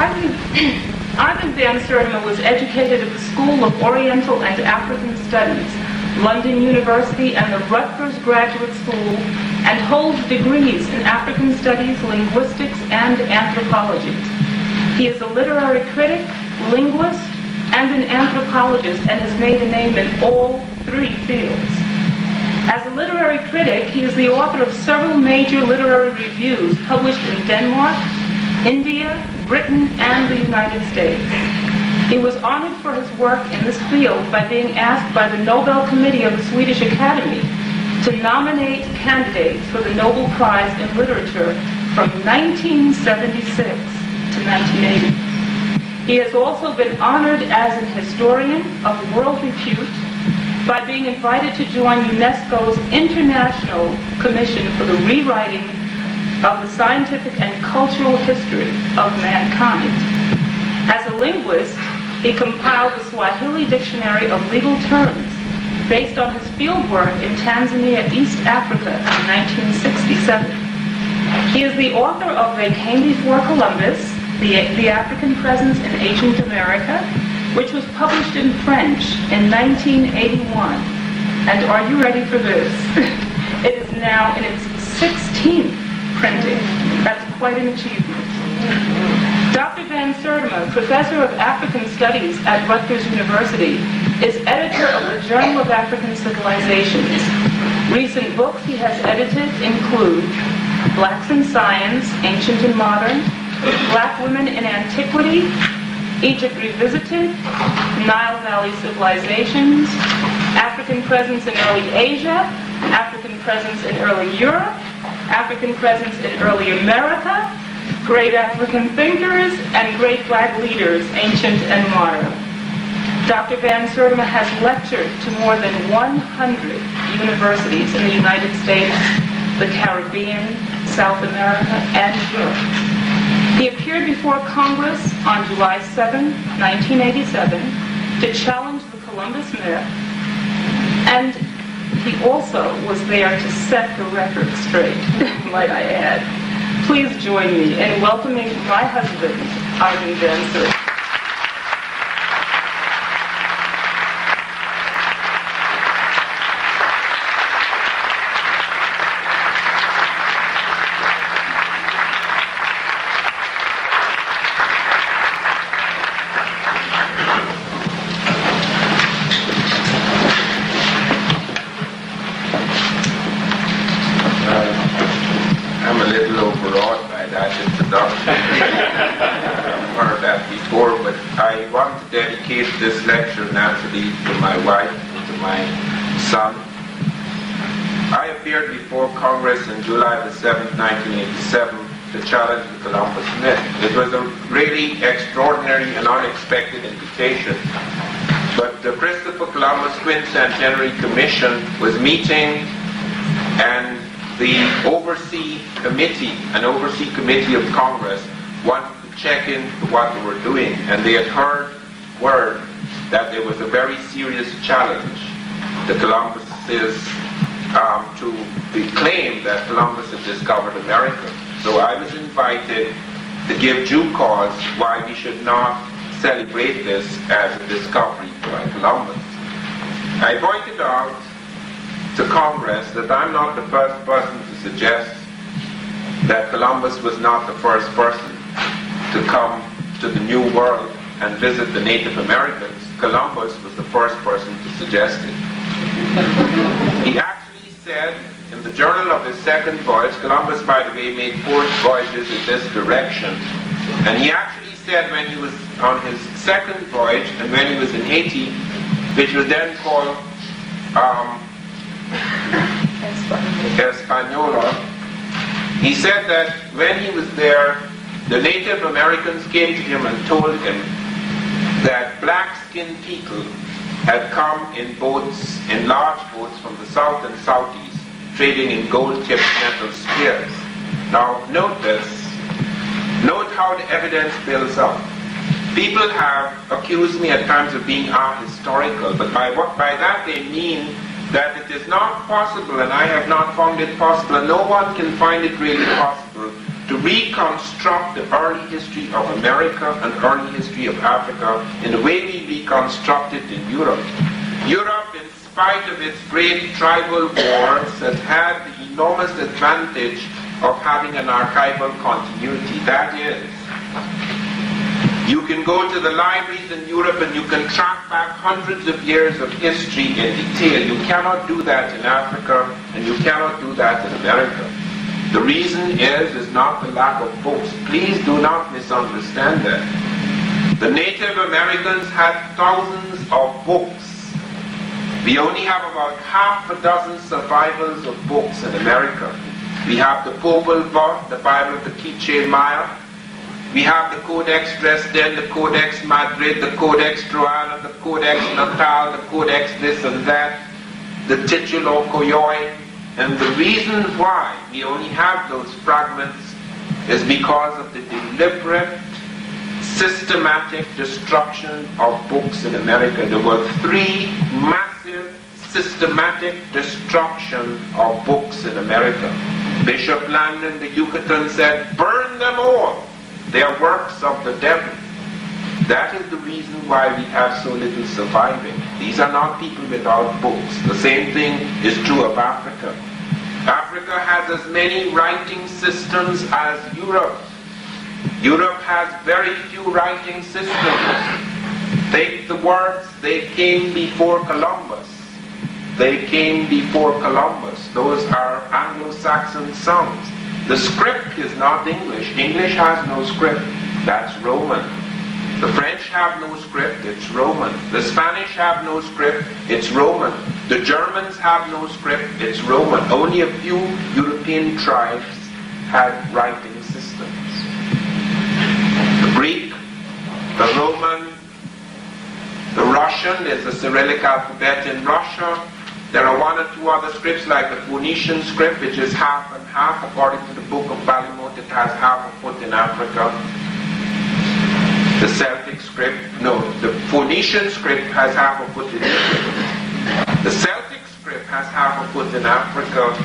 Ivan van Sertima was educated at the School of Oriental and African Studies, London University, and the Rutgers Graduate School, and holds degrees in African Studies, linguistics, and anthropology. He is a literary critic, linguist, and an anthropologist, and has made a name in all three fields. As a literary critic, he is the author of several major literary reviews published in Denmark, India, Britain, and the United States. He was honored for his work in this field by being asked by the Nobel Committee of the Swedish Academy to nominate candidates for the Nobel Prize in Literature from 1976 to 1980. He has also been honored as an historian of world repute by being invited to join UNESCO's International Commission for the Rewriting of the Scientific and Cultural History of Mankind. As a linguist, he compiled the Swahili Dictionary of Legal Terms based on his fieldwork in Tanzania, East Africa in 1967. He is the author of They Came Before Columbus, the African Presence in Ancient America, which was published in French in 1981. And are you ready for this? It is now in its 16th printing. That's quite an achievement. Dr. van Sertima, Professor of African Studies at Rutgers University, is editor of the Journal of African Civilizations. Recent books he has edited include Blacks in Science, Ancient and Modern, Black Women in Antiquity, Egypt Revisited, Nile Valley Civilizations, African Presence in Early Asia, African Presence in Early Europe, African Presence in Early America, Great African Thinkers, and Great Black Leaders, Ancient and Modern. Dr. van Sertima has lectured to more than 100 universities in the United States, the Caribbean, South America, and Europe. He appeared before Congress on July 7, 1987, to challenge the Columbus myth, and he also was there to set the record straight, might I add. Please join me in welcoming my husband, Ivan van Sertima. This lecture naturally to my wife and to my son. I appeared before Congress on July the 7th, 1987 to challenge the Columbus myth. It was a really extraordinary and unexpected invitation. But the Christopher Columbus Quincentenary Commission was meeting, and the oversee committee of Congress wanted to check in what they were doing, and they had heard word that there was a very serious challenge to Columbus's to the claim that Columbus had discovered America. So I was invited to give due cause why we should not celebrate this as a discovery by Columbus. I pointed out to Congress that I'm not the first person to suggest that Columbus was not the first person to come to the New World and visit the Native Americans. Columbus was the first person to suggest it. He actually said in the journal of his second voyage, Columbus, by the way, made 4 voyages in this direction, and he actually said when he was on his second voyage and when he was in Haiti, which was then called Hispaniola, he said that when he was there, the Native Americans came to him and told him that black-skinned people had come in boats, in large boats from the south and southeast, trading in gold-tipped metal spears. Now, note this. Note how the evidence builds up. People have accused me at times of being ahistorical, but by that they mean that it is not possible, and I have not found it possible, and no one can find it really possible, to reconstruct the early history of America and early history of Africa in the way we reconstructed in Europe. Europe, in spite of its great tribal wars, has had the enormous advantage of having an archival continuity. That is, you can go to the libraries in Europe and you can track back hundreds of years of history in detail. You cannot do that in Africa, and you cannot do that in America. The reason is not the lack of books. Please do not misunderstand that. The Native Americans had thousands of books. We only have about half a dozen survivals of books in America. We have the Popol Vuh, the Bible of the Quiche Maya. We have the Codex Dresden, the Codex Madrid, the Codex Troana, the Codex Natal, the Codex this and that, the Titulo Coyoy. And the reason why we only have those fragments is because of the deliberate, systematic destruction of books in America. There were 3 massive, systematic destruction of books in America. Bishop Landon, the Yucatan, said, "Burn them all. They are works of the devil." That is the reason why we have so little surviving. These are not people without books. The same thing is true of Africa. Africa has as many writing systems as Europe. Europe has very few writing systems. Take the words, "They came before Columbus." They came before Columbus. Those are Anglo-Saxon songs. The script is not English. English has no script. That's Roman. The French have no script. It's Roman. The Spanish have no script. It's Roman. The Germans have no script. It's Roman. Only a few European tribes had writing systems. The Greek, the Roman, the Russian, there's the Cyrillic alphabet in Russia. There are 1 or 2 other scripts like the Phoenician script, which is half and half. According to the Book of Balimot, it has half a foot in Africa. The Celtic script, no, the Phoenician script has half a foot in Egypt. The Celtic script has half a foot in Africa,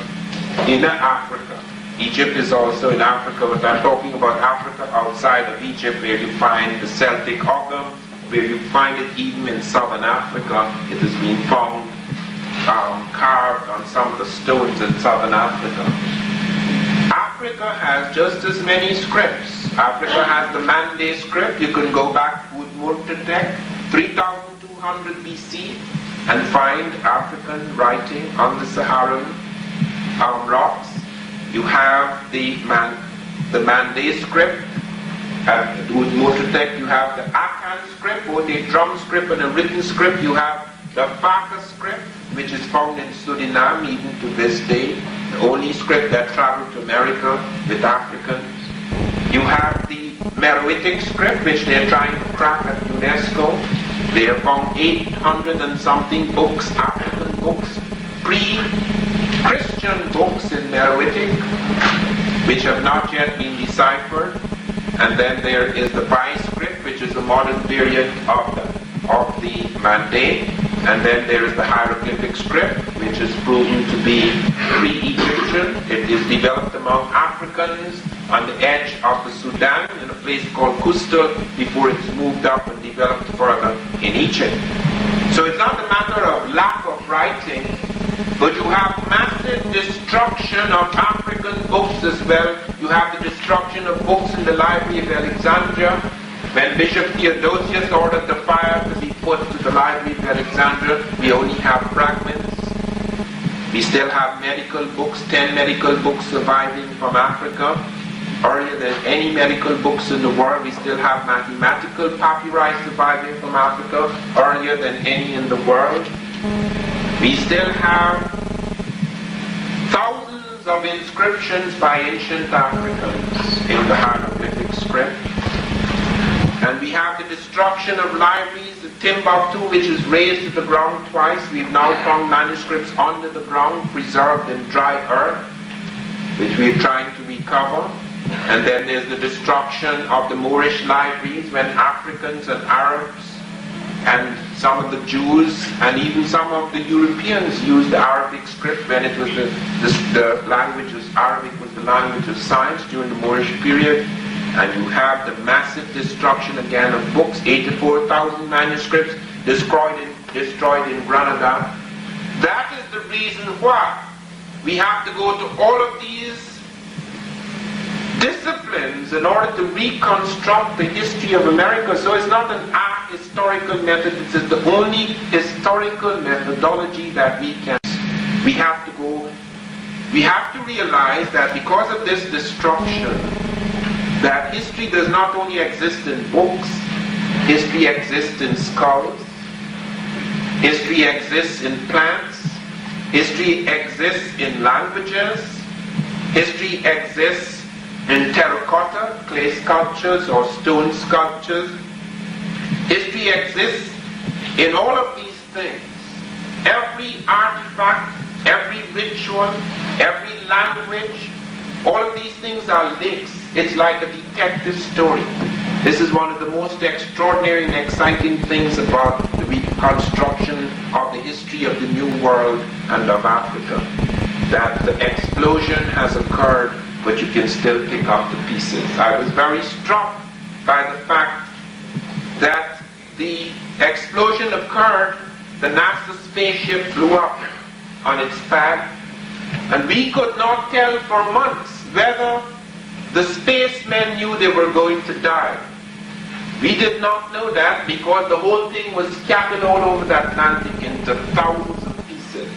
Egypt is also in Africa, but I'm talking about Africa outside of Egypt, where you find the Celtic Ogham, where you find it even in southern Africa. It has been found carved on some of the stones in southern Africa. Africa has just as many scripts. Africa has the Mande script. You can go back to Udmurtetek, 3200 BC, and find African writing on the Saharan rocks. You have the Mande script. At Udmurtetek, you have the Akan script, both a drum script and a written script. You have the Faka script, which is found in Suriname even to this day, the only script that traveled to America with Africans. You have the Meroitic script, which they're trying to crack at UNESCO. They have found 800 and something books, African books, pre-Christian books in Meroitic, which have not yet been deciphered. And then there is the Bai script, which is a modern variant of the Mande. And then there is the hieroglyphic script, which is proven to be pre-Egyptian. It is developed among Africans on the edge of the Sudan in a place called Kustal before it's moved up and developed further in Egypt. So it's not a matter of lack of writing, but you have massive destruction of African books as well. You have the destruction of books in the Library of Alexandria. When Bishop Theodosius ordered the fire to be put to the Library of Alexandria, we only have fragments. We still have medical books, 10 medical books surviving from Africa. Earlier than any medical books in the world, we still have mathematical papyri surviving from Africa, earlier than any in the world. We still have thousands of inscriptions by ancient Africans in the hieroglyphic script. And we have the destruction of libraries at Timbuktu, which is razed to the ground twice. We've now found manuscripts under the ground, preserved in dry earth, which we're trying to recover. And then there's the destruction of the Moorish libraries when Africans and Arabs and some of the Jews and even some of the Europeans used the Arabic script when it was the language was Arabic was was the language of science during the Moorish period, and you have the massive destruction again of books, 84,000 manuscripts destroyed in Granada. That is the reason why we have to go to all of these disciplines in order to reconstruct the history of America. So it's not an historical method, it's the only historical methodology that we can. We have to realize that because of this destruction, that history does not only exist in books, history exists in skulls, history exists in plants, history exists in languages, history exists in terracotta, clay sculptures or stone sculptures. History exists in all of these things. Every artifact, every ritual, every language, all of these things are links. It's like a detective story. This is one of the most extraordinary and exciting things about the reconstruction of the history of the New World and of Africa. That the explosion has occurred, but you can still pick up the pieces. I was very struck by the fact that the explosion occurred, the NASA spaceship flew up on its pad, and we could not tell for months whether the spacemen knew they were going to die. We did not know that because the whole thing was scattered all over the Atlantic into thousands of pieces.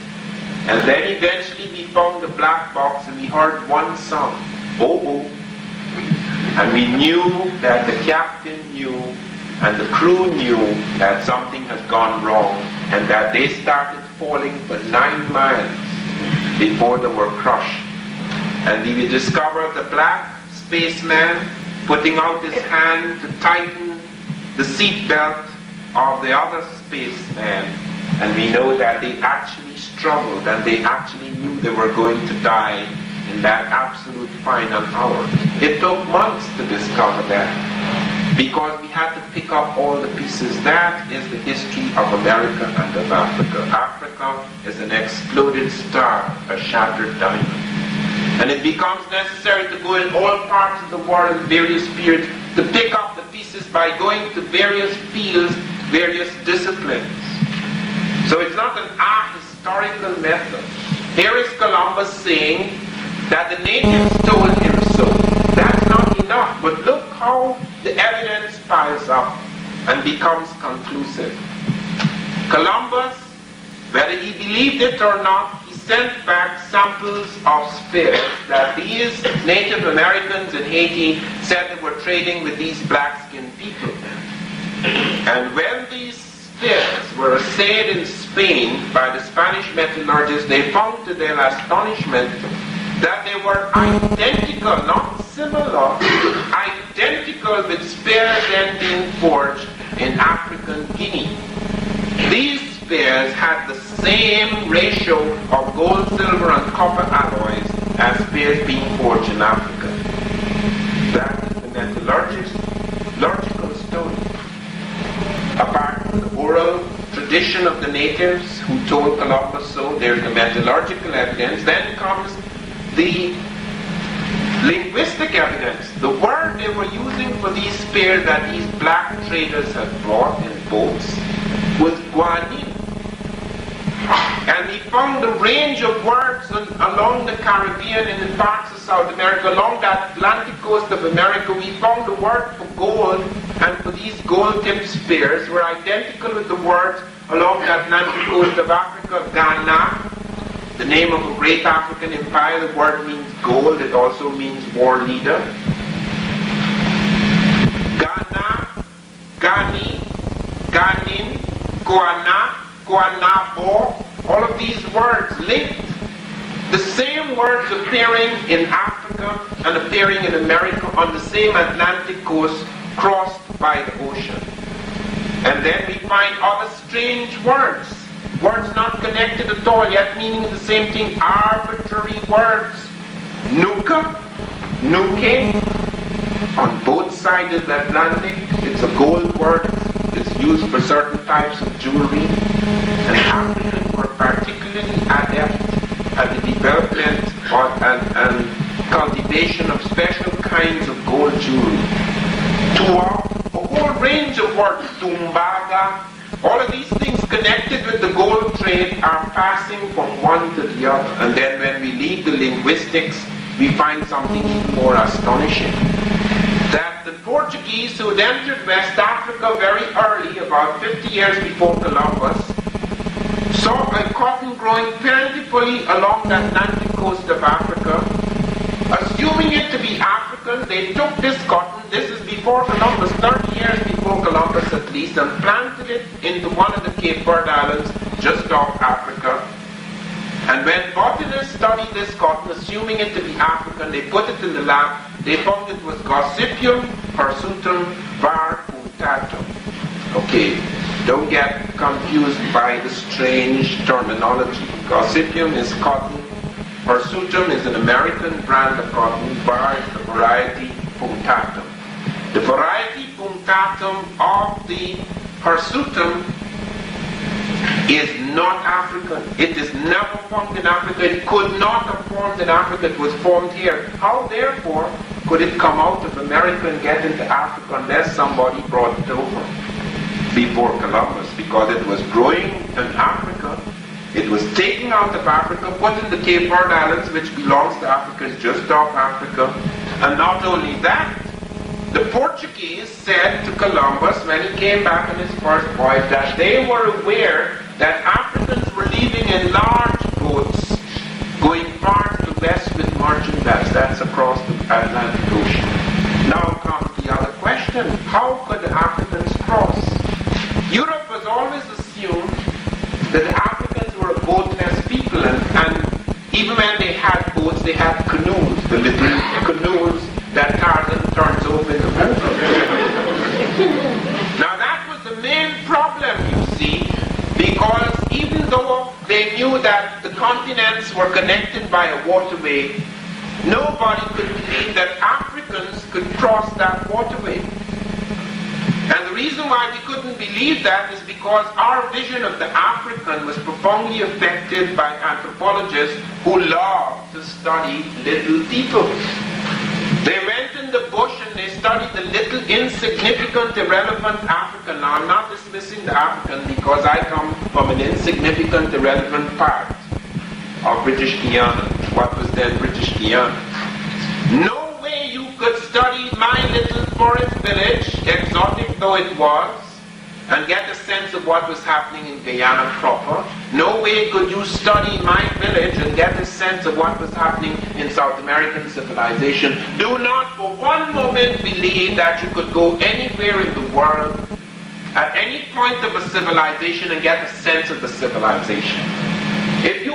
And then eventually we found the black box and we heard one sound, oh oh. And we knew that the captain knew and the crew knew that something had gone wrong and that they started falling for 9 miles before they were crushed. And we discovered the black spaceman putting out his hand to tighten the seatbelt of the other spaceman, and we know that they actually struggled and they actually knew they were going to die in that absolute final hour. It took months to discover that because we had to pick up all the pieces. That is the history of America and of Africa. Africa is an exploded star, a shattered diamond. And it becomes necessary to go in all parts of the world in various periods to pick up the pieces by going to various fields, various disciplines. So it's not an historical method. Here is Columbus saying that the natives told him so. That's not enough, but look how the evidence piles up and becomes conclusive. Columbus, whether he believed it or not, sent back samples of spears that these Native Americans in Haiti said they were trading with these black-skinned people. And when these spears were assayed in Spain by the Spanish metallurgists, they found to their astonishment that they were identical, not similar, identical with spears then being forged in African Guinea. These spears had the same ratio of gold, silver, and copper alloys as spears being forged in Africa. That is the metallurgical story. Apart from the oral tradition of the natives who told Columbus so, there's the metallurgical evidence. Then comes the linguistic evidence. The word they were using for these spears that these black traders had brought in boats was Guyanese. And he found a range of words along the Caribbean and in parts of South America, along that Atlantic coast of America. We found the word for gold, and for these gold-tipped spears were identical with the words along the Atlantic coast of Africa, Guyana, the name of a great African empire. The word means gold, it also means war leader. Ghana, Ghani, Ghanin, Guana, Guanabo, all of these words linked. The same words appearing in Africa and appearing in America on the same Atlantic coast crossed by the ocean. And then we find other strange words. Words not connected at all, yet meaning the same thing. Arbitrary words. Nuka, Nuke, on both sides of the Atlantic. It's a gold word. It's used for certain types of jewelry. And Africans were particularly adept at the development and cultivation of special kinds of gold jewelry, to a whole range of work, tumbaga. All of these things connected with the gold trade are passing from one to the other. And then when we leave the linguistics, we find something even more astonishing. That the Portuguese who had entered West Africa very early, about 50 years before Columbus, saw a cotton growing plentifully along the Atlantic coast of Africa. Assuming it to be African, they took this cotton, this is before Columbus, 30 years before Columbus at least, and planted it into one of the Cape Verde Islands just off Africa. And when botanists studied this cotton, assuming it to be African, they put it in the lab, they found it was Gossypium hirsutum var. Okay, don't get confused by the strange terminology. Gossypium is cotton, hirsutum is an American brand of cotton, var is the variety punctatum. The variety punctatum of the hirsutum is not African. It is never formed in Africa. It could not have formed in Africa. It was formed here. How, therefore, could it come out of America and get into Africa unless somebody brought it over before Columbus? Because it was growing in Africa. It was taken out of Africa, put in the Cape Verde Islands, which belongs to Africans just off Africa. And not only that, the Portuguese said to Columbus when he came back on his first voyage that they were aware that Africans were leaving in large boats going far to the west with merchandise. That's across the Atlantic Ocean. Now comes the other question. How could the Africans cross? Europe has always assumed that the Africans were a boatless people, and even when they had boats, they had canoes, the little canoes that Tarzan turns over in the movie. Now that was the main problem, you see, because even though they knew that the continents were connected by a waterway, nobody could believe that Africans could cross that waterway. And the reason why we couldn't believe that is because our vision of the African was profoundly affected by anthropologists who loved to study little people. They went in the bush and they studied the little insignificant, irrelevant African. Now I'm not dismissing the African because I come from an insignificant, irrelevant part of British Guyana, what was then British Guyana. No way you could study my little forest village, exotic though it was, and get a sense of what was happening in Guyana proper. No way could you study my village and get a sense of what was happening in South American civilization. Do not for one moment believe that you could go anywhere in the world at any point of a civilization and get a sense of the civilization. If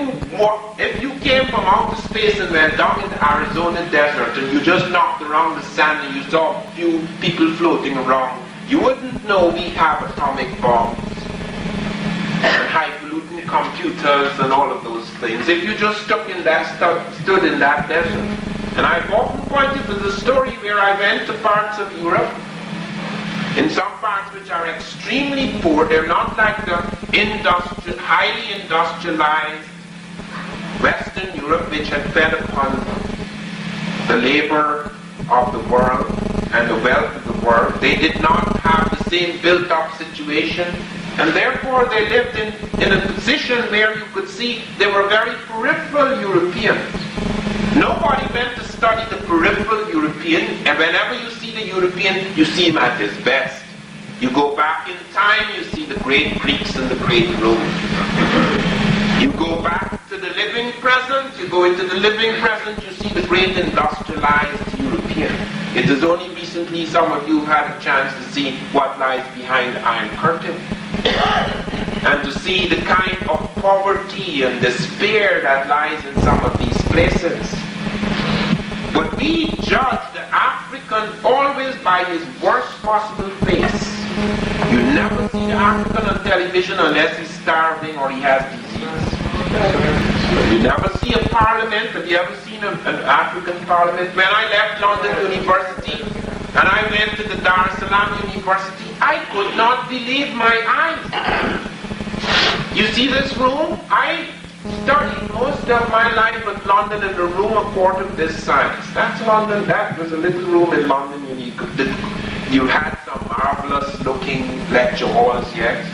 you came from outer space and went down in the Arizona desert and you just knocked around the sand and you saw a few people floating around, you wouldn't know we have atomic bombs and highfalutin computers and all of those things if you just stood in that desert. And I've often pointed to the story where I went to parts of Europe, in some parts which are extremely poor. They're not like the highly industrialized Western Europe, which had fed upon the labor of the world and the wealth of the world. They did not have the same built-up situation, and therefore they lived in a position where you could see they were very peripheral Europeans. Nobody went to study the peripheral European, and whenever you see the European, you see him at his best. You go back in time, you see the great Greeks and the great Romans. You go back to the living present, you go into the living present, you see the great industrialized European. It is only recently some of you had a chance to see what lies behind the Iron Curtain, and to see the kind of poverty and despair that lies in some of these places. But we judge the African always by his worst possible face. You never see the African on television unless he's starving or he has disease. You never see a parliament. Have you ever seen an African parliament? When I left London University and I went to the Dar es Salaam University, I could not believe my eyes. You see this room? studied most of my life at London in a room a quarter of this size. That's London. That was a little room in London. You had some marvelous looking lecture halls, yes.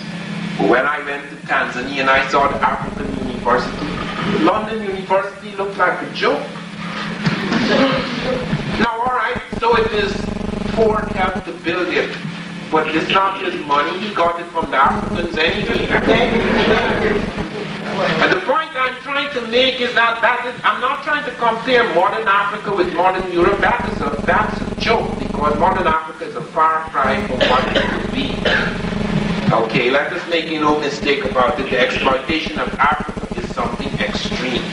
But when I went to Tanzania and I saw the African University, London University looked like a joke. Now, all right, so it is Ford helped to build it, but it's not his money. He got it from the Africans anyway. And the point I'm trying to make is that I'm not trying to compare modern Africa with modern Europe. That's a joke, because modern Africa is a far cry from what it could be. Okay, let us make no mistake about it. The exploitation of Africa is something extreme.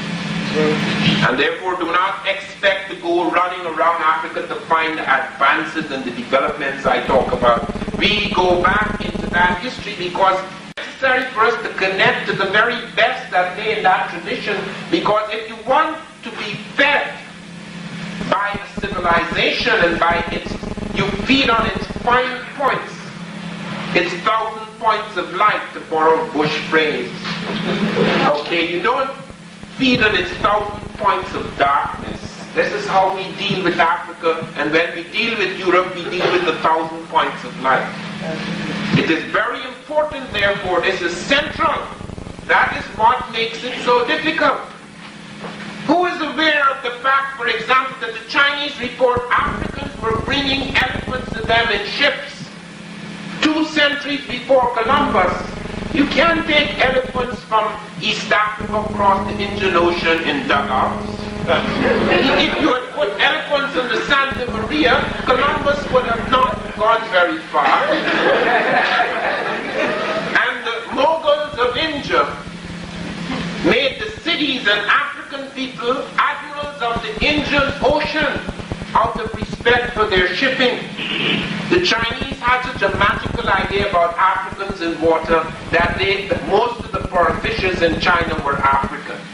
And therefore do not expect to go running around Africa to find the advances and the developments I talk about. We go back into that history because it's necessary for us to connect to the very best that lay in that tradition, because if you want to be fed by a civilization and by its, you feed on its fine points, its 1,000 points of light, to borrow Bush phrase. Okay, you don't feed on its 1,000 points of darkness. This is how we deal with Africa, and when we deal with Europe, we deal with the 1,000 points of light. It is very important, therefore, this is central. That is what makes it so difficult. Who is aware of the fact, for example, that the Chinese report Africans were bringing elephants to them in ships 2 centuries before Columbus? You can't take elephants from East Africa across the Indian Ocean in dugouts. If you had put elephants in the Santa Maria, Columbus would have not gone very far. And the Mughals of India made the cities and African people admirals of the Indian Ocean out of respect for their shipping. The Chinese had such a magical idea about Africans in water that most of the pearl fishers in China were Africans.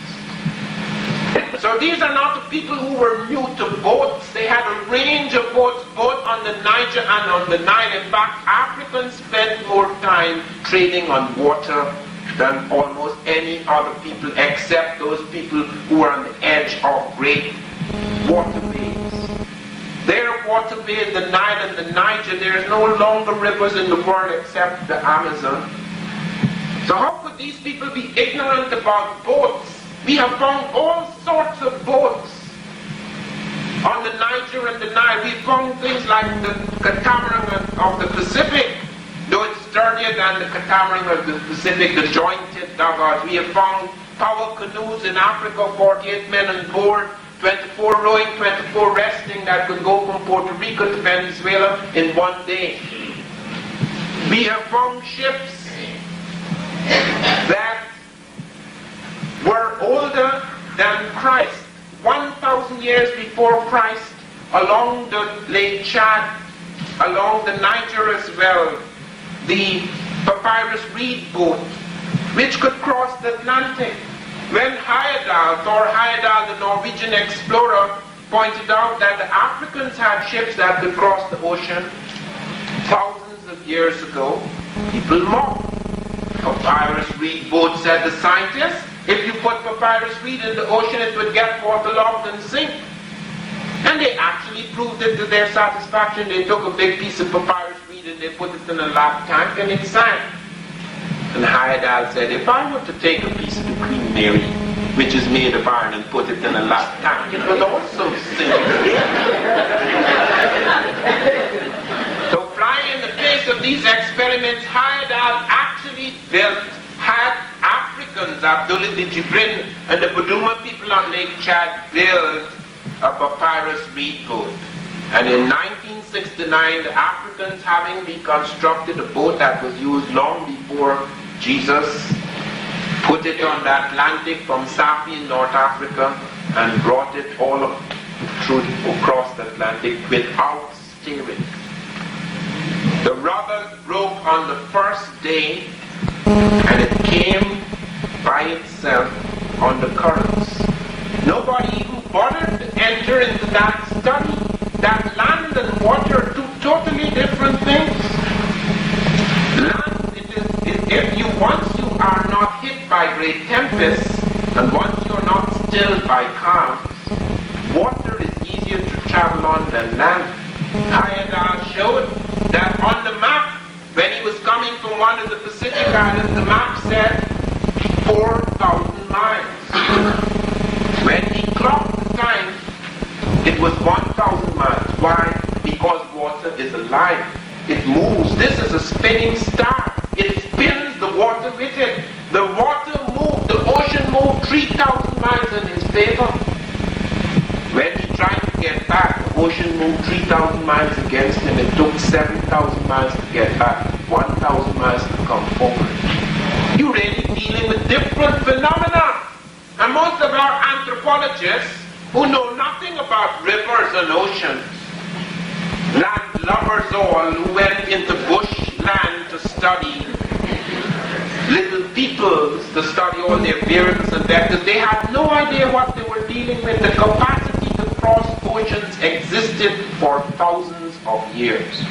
So these are not the people who were new to boats. They had a range of boats both on the Niger and on the Nile. In fact, Africans spent more time trading on water than almost any other people, except those people who were on the edge of great waterways. Their waterways, the Nile and the Niger, there is no longer rivers in the world except the Amazon. So how could these people be ignorant about boats? We have found all sorts of boats on the Niger and the Nile. We found things like the catamaran of the Pacific, though it's sturdier than the catamaran of the Pacific, the jointed dugouts. We have found power canoes in Africa, 48 men on board, 24 rowing, 24 resting, that could go from Puerto Rico to Venezuela in one day. We have found ships that were older than Christ, 1,000 years before Christ, along the Lake Chad, along the Niger as well, the papyrus reed boat, which could cross the Atlantic. When Heyerdahl, the Norwegian explorer, pointed out that the Africans had ships that could cross the ocean thousands of years ago, people mocked. Papyrus reed boat, said the scientists. If you put papyrus reed in the ocean, it would get waterlogged and sink. And they actually proved it to their satisfaction. They took a big piece of papyrus reed and they put it in a lap tank and it sank. And Heyerdahl said, if I were to take a piece of the Queen Mary, which is made of iron, and put it in a lap tank, it would also sink. So flying in the face of these experiments, Heyerdahl actually had Africans, Abdullah the Jibrin and the Buduma people on Lake Chad, build a papyrus reed boat. And in 1969, the Africans, having reconstructed a boat that was used long before Jesus, put it on the Atlantic from Safi in North Africa and brought it all across the Atlantic without steering. The rudder broke on the first day and it came by itself on the currents. Nobody even bothered to enter into that study. That land and water are two totally different things. Land, once you are not hit by great tempests, And once you're not stilled by calm, water is easier to travel on than land. Hayadar showed that on the map, when he was coming from one of the Pacific Islands, the map said 4,000 miles. When he clocked the time, it was 1,000 miles. Why? Because water is alive. It moves. This is a spinning star. It spins the water with it. The water moved, the ocean moved 3,000 miles in his favor. When he tried to get back, the ocean moved 3,000 miles against him. It took 7,000 miles to get back, 1,000 miles to come forward. You're really dealing with different phenomena. And most of our anthropologists, who know nothing about rivers and oceans, land lovers all, who went into bush land to study little peoples, to study all their variables and vectors, they had no idea what they were dealing with. The capacity to cross oceans existed for thousands of years.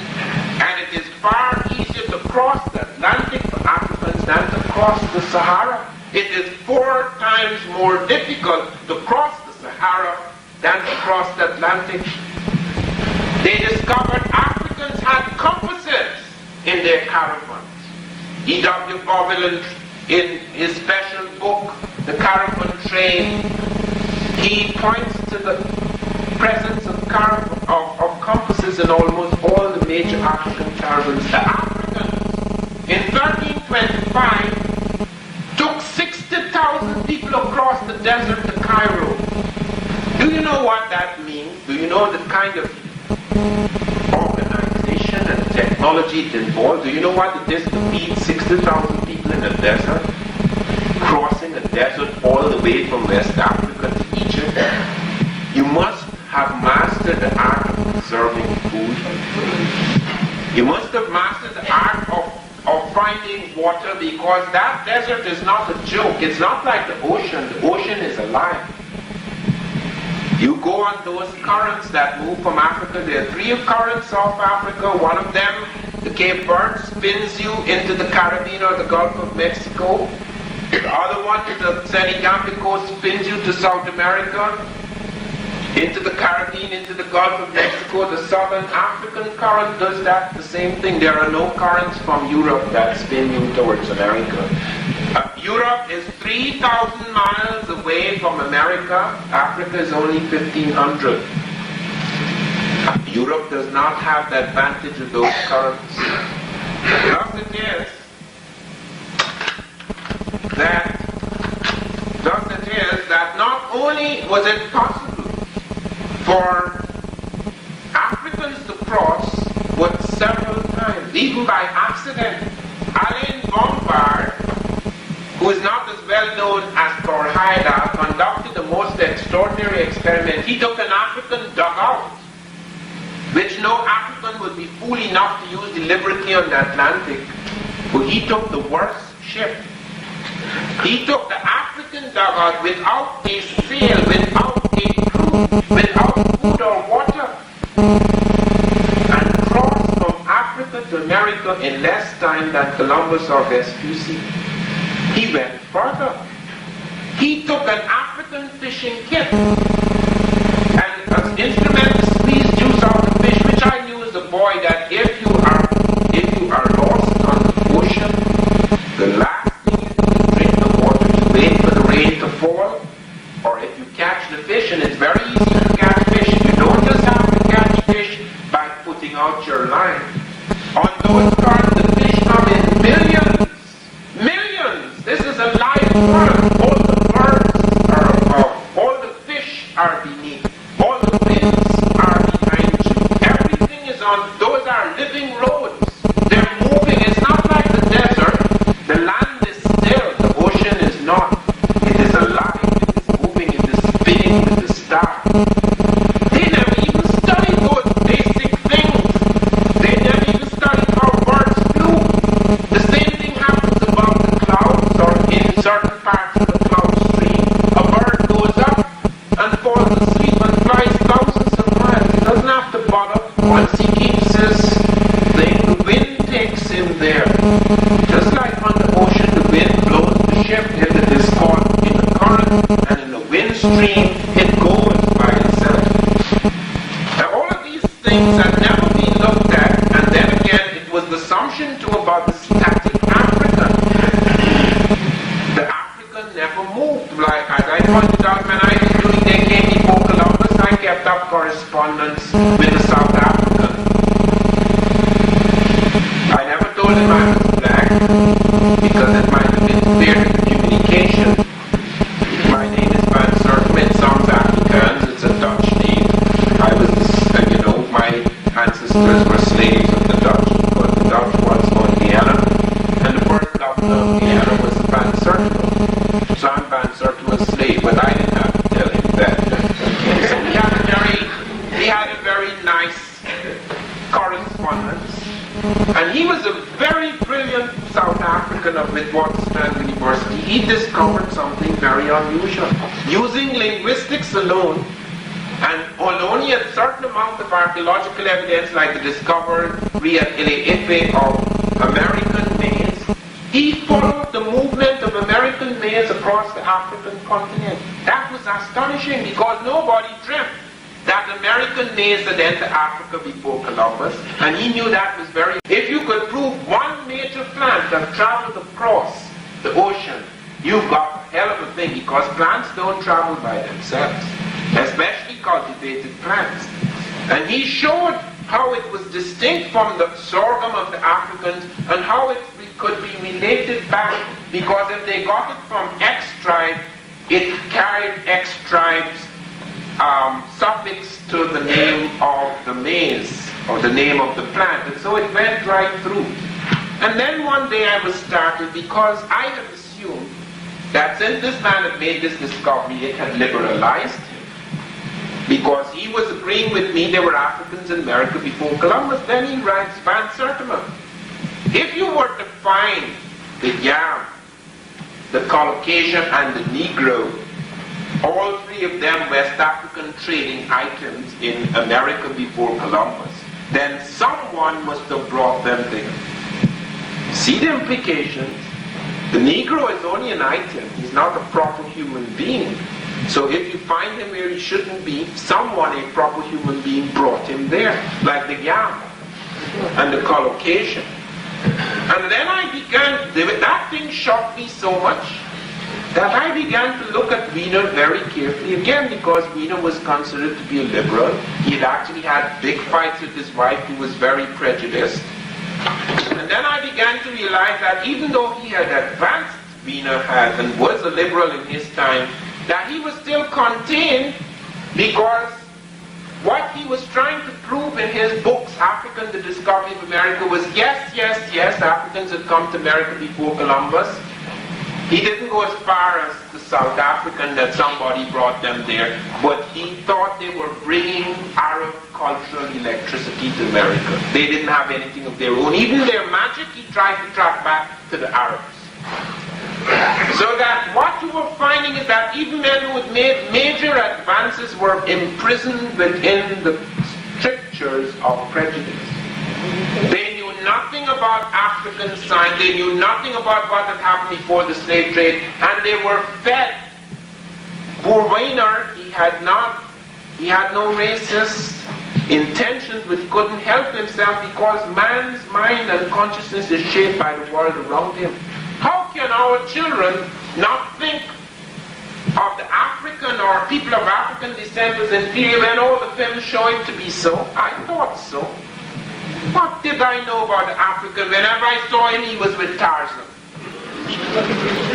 And it is far easier to cross the Atlantic for Africans than to cross the Sahara. It is 4 times more difficult to cross the Sahara than to cross the Atlantic. They discovered Africans had compasses in their caravans. E.W. Boville, in his special book, The Caravan Train, he points to the presence of compasses in almost all the major African caravans. The Africans, in 1325, took 60,000 people across the desert to Cairo. Do you know what that means? Do you know the kind of organization and technology it involves? Do you know what it is to feed 60,000 people in a desert? Crossing a desert all the way from West Africa to Egypt. You must have mastered the art of preserving food. You must have mastered the art of finding water, because that desert is not a joke. It's not like the ocean. The ocean is alive. You go on those currents that move from Africa. There are 3 currents off Africa. One of them, the Cape Verde, spins you into the Caribbean or the Gulf of Mexico. The other one, the Senegambic coast, spins you to South America, into the Caribbean, into the Gulf of Mexico. The Southern African current does that, the same thing. There are no currents from Europe that spin you towards America. Europe is 3,000 miles away from America. Africa is only 1,500. Europe does not have the advantage of those currents. Thus it is that not only was it possible for Africans to cross, but several times, even by accident. Alain Bombard, who is not as well known as Thor Heyerdahl, conducted the most extraordinary experiment. He took an African dugout, which no African would be fool enough to use deliberately on the Atlantic, but he took the worst ship. He took the African dugout without a sail, without a crew, without food or water, and crossed from Africa to America in less time than Columbus or Vespucci. He went further. He took an African fishing kit and an instrument to squeeze juice out of fish, which I knew as a boy that if you are lost on the ocean, the last thing you do is drink the water, you wait for the rain to fall, or if you catch the fish, and it's very easy to catch fish, you don't just have to catch fish by putting out your line. On those cards, the fish come in millions. This is a live world. All the birds are above. All the fish are beneath. All the winds are behind you. Everything is on. Those are living roads. They're moving. It's not like the desert. The land is still. The ocean is not. It is alive. It is moving. It is spinning with the stars. They never even studied those basic things. They never even studied how birds flew. The same thing happens above the clouds or in certain parts of the cloud stream. A bird goes up and falls asleep and flies thousands of miles. He doesn't have to bother. Once he keeps his thing, the wind takes him there. Just like on the ocean, the wind blows the ship if it is caught in the current. the man was black, because it might have interfered with communication. My name is Van Sertima. It sounds Afrikaans. It's a Dutch name. I was, my ancestors were slaves of the Dutch, but the Dutch was on Guyana, and the first governor of Guyana was Van Sertima. So I'm Van Sertima's slave, but I didn't have to tell him that. So we had a very nice correspondence, and he was a very brilliant South African of Witwatersrand University. He discovered something very unusual. Using linguistics alone, and on only a certain amount of archaeological evidence, like the discovery at Ile-Ife of American maize, he followed the movement of American maize across the African continent. That was astonishing, because nobody dreamt that American maize had entered Africa before Columbus, and he knew that was very... If you could prove one major plant that traveled across the ocean, you've got a hell of a thing, because plants don't travel by themselves, especially cultivated plants. And he showed how it was distinct from the sorghum of the Africans, and how it could be related back, because if they got it from X tribe, it carried X tribe's suffix to the name of the maize, or the name of the plant, and so it went right through. And then one day I was startled, because I had assumed that since this man had made this discovery, it had liberalized him, because he was agreeing with me there were Africans in America before Columbus. Then he writes, Van Sertima, if you were to find the yam, the Caucasian, and the Negro, all three of them West African trading items in America before Columbus, then someone must have brought them there. See the implications? The Negro is only an item. He's not a proper human being. So if you find him where he shouldn't be, someone, a proper human being, brought him there, like the yam and the Caucasian. And then I began, that thing shocked me so much, that I began to look at Wiener very carefully, again because Wiener was considered to be a liberal. He had actually had big fights with his wife, who was very prejudiced. And then I began to realize that even though he had advanced, Wiener had, and was a liberal in his time, that he was still contained, because what he was trying to prove in his books, African, the Discovery of America, was yes, Africans had come to America before Columbus. He didn't go as far as the South African, that somebody brought them there, but he thought they were bringing Arab cultural electricity to America. They didn't have anything of their own. Even their magic, he tried to track back to the Arabs. So that what you were finding is that even men who had made major advances were imprisoned within the strictures of prejudice. They knew nothing about African science, they knew nothing about what had happened before the slave trade, and they were fed. Poor Weiner, he had no racist intentions, but he couldn't help himself, because man's mind and consciousness is shaped by the world around him. How can our children not think of the African or people of African descent as inferior when all the films show it to be so? I thought so. What did I know about the African? Whenever I saw him, he was with Tarzan.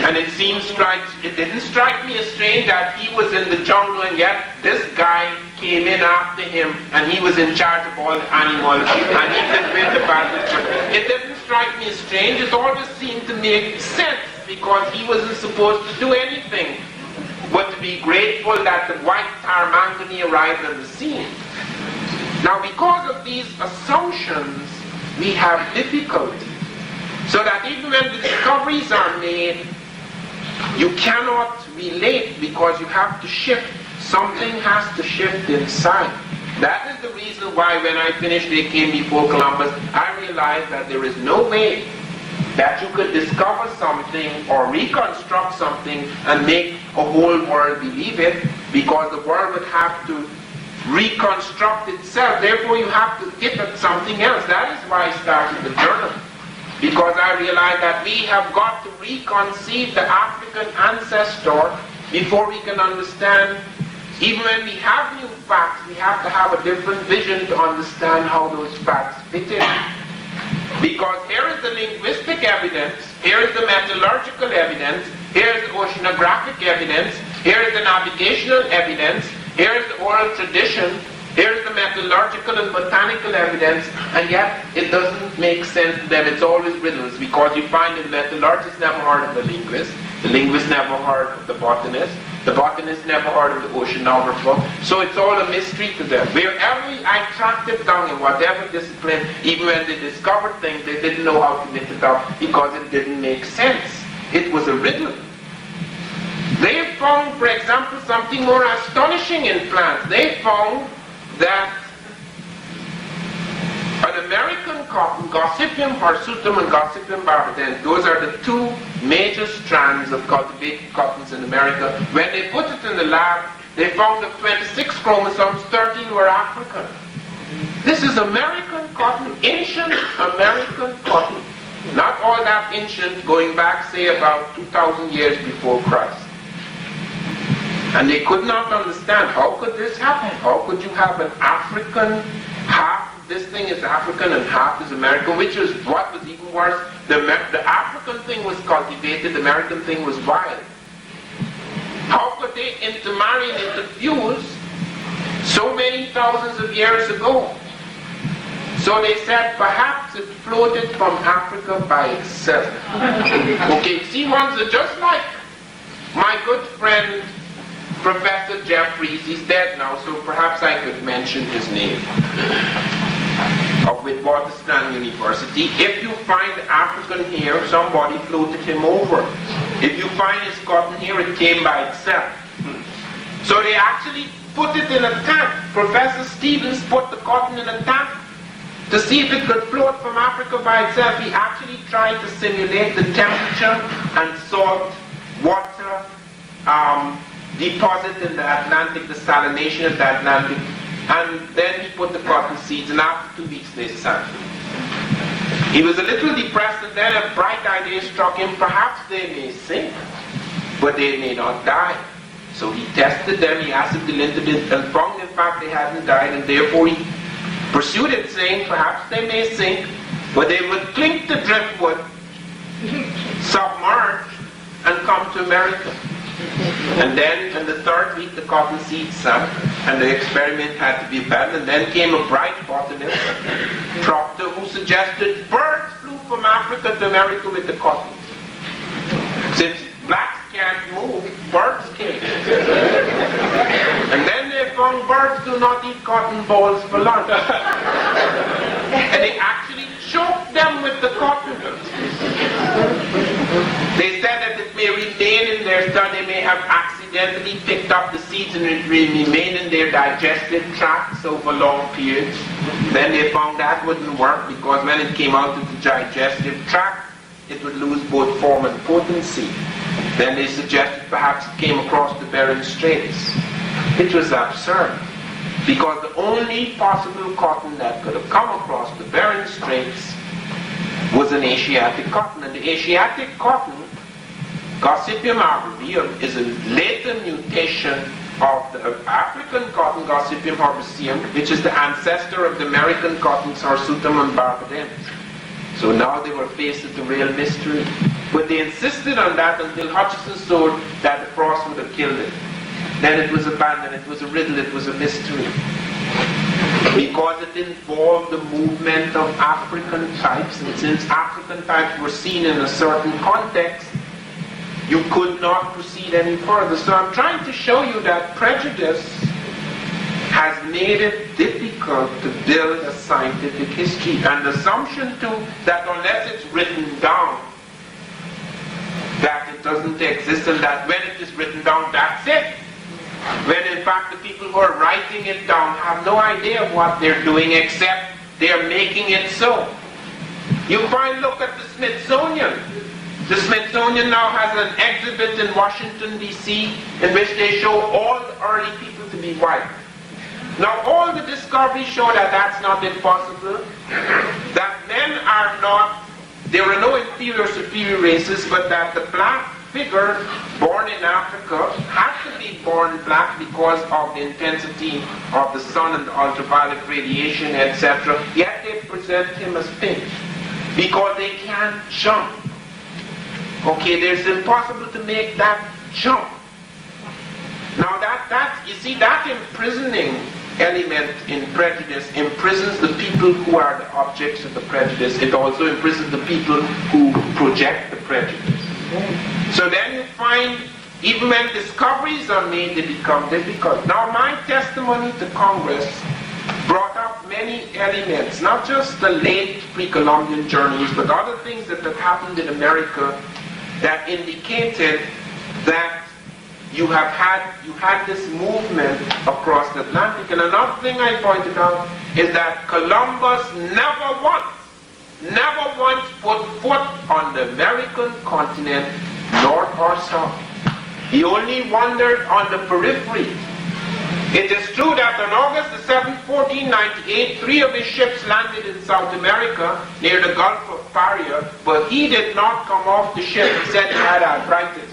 And it didn't strike me as strange that he was in the jungle, and yet this guy came in after him, and he was in charge of all the animals, and he did win the battle. It didn't strike me as strange. It always seemed to make sense, because he wasn't supposed to do anything but to be grateful that the white Tarmangani arrived on the scene. Now, because of these assumptions, we have difficulty. So that even when the discoveries are made, you cannot relate, because you have to shift. Something has to shift inside. That is the reason why when I finished They Came Before Columbus, I realized that there is no way that you could discover something or reconstruct something and make a whole world believe it, because the world would have to reconstruct itself. Therefore, you have to get at something else. That is why I started the journal. Because I realized that we have got to reconceive the African ancestor before we can understand. Even when we have new facts, we have to have a different vision to understand how those facts fit in. Because here is the linguistic evidence, here is the metallurgical evidence, here is the oceanographic evidence, here is the navigational evidence, here is the oral tradition, here is the metallurgical and botanical evidence, and yet it doesn't make sense to them. It's always riddles, because you find the metallurgist never heard of the linguist never heard of the botanist never heard of the oceanographer, so it's all a mystery to them. Wherever I tracked it down in whatever discipline, even when they discovered things, they didn't know how to knit it up because it didn't make sense. It was a riddle. They found, for example, something more astonishing in plants. They found that an American cotton, Gossypium hirsutum and Gossypium barbadense, those are the two major strands of cultivated cottons in America. When they put it in the lab, they found that 26 chromosomes, 13 were African. This is American cotton, ancient American cotton. Not all that ancient, going back, say, about 2,000 years before Christ. And they could not understand, how could this happen? How could you have an African, half this thing is African and half is American, which is what was even worse. The African thing was cultivated, the American thing was wild. How could they intermarry and interfuse so many thousands of years ago? So they said perhaps it floated from Africa by itself. Okay, see, ones are just like my good friend Professor Jeffries. He's dead now, so perhaps I could mention his name. Of Witwatersrand University. If you find African here, somebody floated him over. If you find his cotton here, it came by itself. So they actually put it in a tank. Professor Stevens put the cotton in a tank to see if it could float from Africa by itself. He actually tried to simulate the temperature and salt water deposit in the Atlantic, the salination of the Atlantic. And then he put the cotton seeds, and after 2 weeks they sank. He was a little depressed, and then a bright idea struck him. Perhaps they may sink, but they may not die. So he tested them, he acid diluted it, and found in fact they hadn't died, and therefore he pursued it, saying perhaps they may sink, but they would cling to driftwood, submerge, and come to America. And then in the third week the cotton seeds sank, and the experiment had to be abandoned. Then came a bright botanist, Proctor, who suggested birds flew from Africa to America with the cotton. Since blacks can't move, birds can. And then they found birds do not eat cotton balls for lunch. And they actually choked them with the cotton. They said that it may remain in their stomach, they may have accidentally picked up the seeds and it will remain in their digestive tracts over long periods. Then they found that wouldn't work, because when it came out of the digestive tract, it would lose both form and potency. Then they suggested perhaps it came across the Bering Straits. It was absurd, because the only possible cotton that could have come across the Bering Straits was an Asiatic cotton. And the Asiatic cotton, Gossypium arboreum, is a later mutation of the African cotton, Gossypium herbaceum, which is the ancestor of the American cottons, hirsutum and barbadense. So now they were faced with a real mystery. But they insisted on that until Hutchison showed that the frost would have killed it. Then it was abandoned, it was a riddle, it was a mystery. Because it involved the movement of African types, and since African types were seen in a certain context, you could not proceed any further. So I'm trying to show you that prejudice has made it difficult to build a scientific history. And the assumption too that unless it's written down, that it doesn't exist, and that when it is written down, that's it. When in fact the people who are writing it down have no idea of what they're doing, except they're making it so. You find, look at the Smithsonian. The Smithsonian now has an exhibit in Washington, D.C., in which they show all the early people to be white. Now all the discoveries show that that's not impossible, that men are not, there are no inferior superior races, but that the black figure born in Africa had to be born black because of the intensity of the sun and the ultraviolet radiation, etc. Yet they present him as pink. because they can't jump. Okay, it's impossible to make that jump. Now you see, that imprisoning element in prejudice imprisons the people who are the objects of the prejudice. It also imprisons the people who project the prejudice. So then you find, even when discoveries are made, they become difficult. Now my testimony to Congress brought up many elements, not just the late pre-Columbian journeys, but other things that had happened in America that indicated that you had this movement across the Atlantic. And another thing I pointed out is that Columbus never once put foot on the American continent, north or south. He only wandered on the periphery. It is true that on August the 7th, 1498, 3 of his ships landed in South America near the Gulf of Paria, but he did not come off the ship. He said he had arthritis.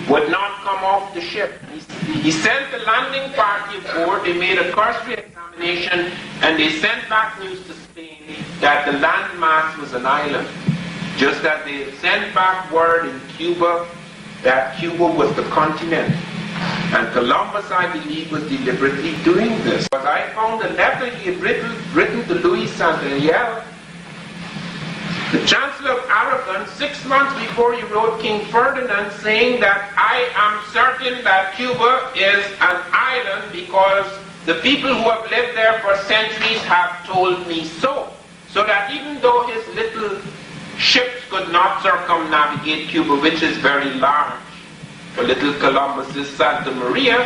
Would not come off the ship. He sent the landing party aboard. They made a cursory examination and they sent back news to Spain that the landmass was an island. Just as they sent back word in Cuba that Cuba was the continent. And Columbus, I believe, was deliberately doing this. But I found a letter he had written to Louis Santander, the Chancellor of Aragon, 6 months before he wrote King Ferdinand, saying that I am certain that Cuba is an island because the people who have lived there for centuries have told me so. So that even though his little ships could not circumnavigate Cuba, which is very large, for little Columbus's Santa Maria,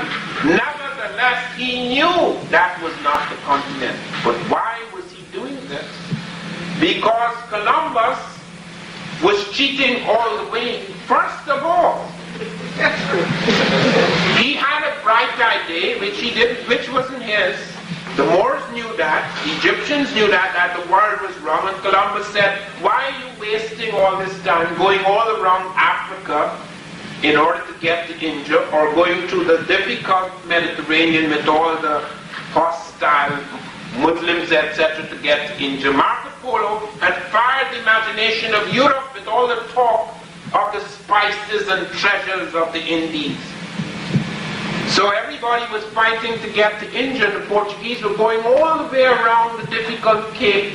nevertheless he knew that was not the continent. But why was he doing this? Because Columbus was cheating all the way. First of all, he had a bright idea which wasn't his. The Moors knew that, the Egyptians knew that the world was wrong, and Columbus said, why are you wasting all this time going all around Africa in order to get to India, or going through the difficult Mediterranean with all the hostile Muslims, etc., to get to India? Marco Polo had fired the imagination of Europe with all the talk of the spices and treasures of the Indies. So everybody was fighting to get to India. The Portuguese were going all the way around the difficult Cape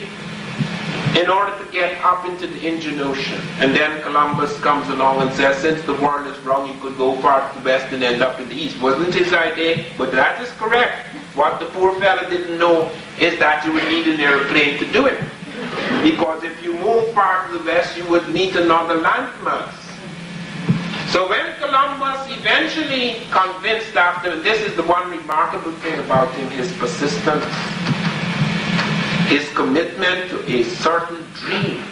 in order to get up into the Indian Ocean. And then Columbus comes along and says, since the world is wrong, you could go far to the west and end up in the east. Wasn't his idea, but that is correct. What the poor fella didn't know is that you would need an airplane to do it. Because if you move far to the west, you would meet another landmass. So when Columbus eventually convinced after, and this is the one remarkable thing about him, his persistence, his commitment to a certain dream,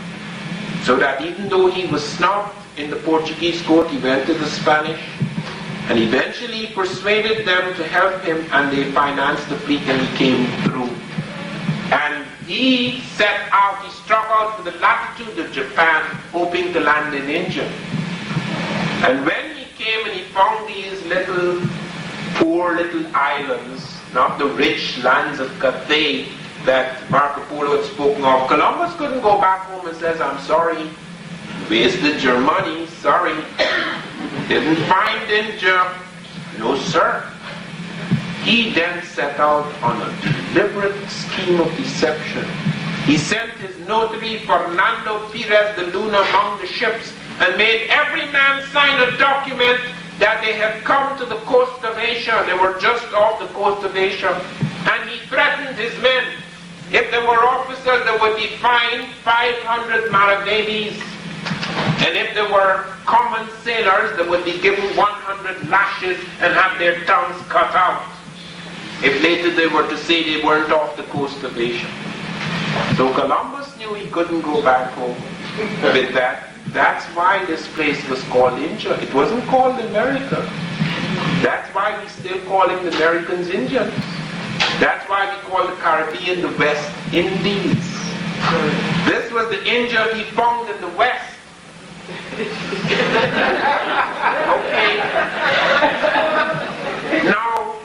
so that even though he was snubbed in the Portuguese court, he went to the Spanish, and eventually persuaded them to help him, and they financed the fleet, and he came through. And he set out, he struck out for the latitude of Japan, hoping to land in India. And when he came and he found these poor little islands, not the rich lands of Cathay that Marco Polo had spoken of, Columbus couldn't go back home and says, I'm sorry, wasted your money, sorry, didn't find India. No, sir. He then set out on a deliberate scheme of deception. He sent his notary, Fernando Perez de Luna, among the ships, and made every man sign a document that they had come to the coast of Asia. They were just off the coast of Asia. And he threatened his men. If they were officers, they would be fined 500 maravedis. And if they were common sailors, they would be given 100 lashes and have their tongues cut out, if later they were to say they weren't off the coast of Asia. So Columbus knew he couldn't go back home with that. That's why this place was called India. It wasn't called America. That's why we still calling the Americans Indians. That's why we call the Caribbean the West Indies. This was the India he found in the West. Okay. Now,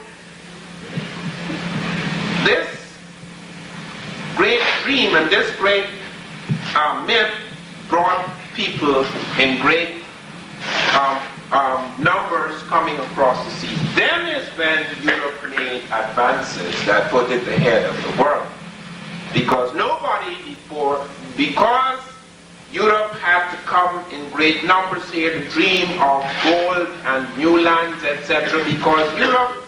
this great dream and this great myth brought people in great numbers coming across the sea. Then is when Europe made advances that put it ahead of the world. Because nobody before, because Europe had to come in great numbers here to dream of gold and new lands, etc. Because Europe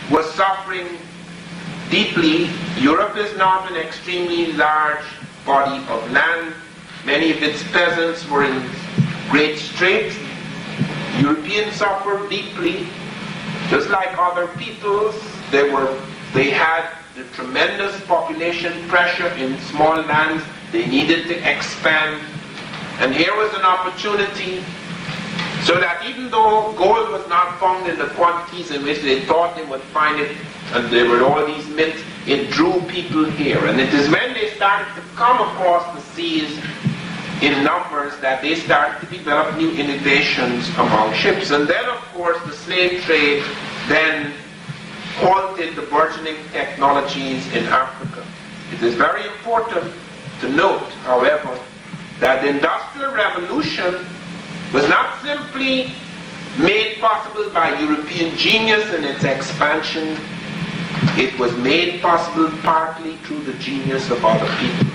was suffering deeply. Europe is not an extremely large body of land. Many of its peasants were in great straits. Europeans suffered deeply. Just like other peoples, they had the tremendous population pressure in small lands. They needed to expand. And here was an opportunity so that even though gold was not found in the quantities in which they thought they would find it, and there were all these myths, it drew people here. And it is when they started to come across the seas in numbers that they started to develop new innovations among ships. And then, of course, the slave trade then halted the burgeoning technologies in Africa. It is very important to note, however, that the Industrial Revolution was not simply made possible by European genius and its expansion. It was made possible partly through the genius of other people.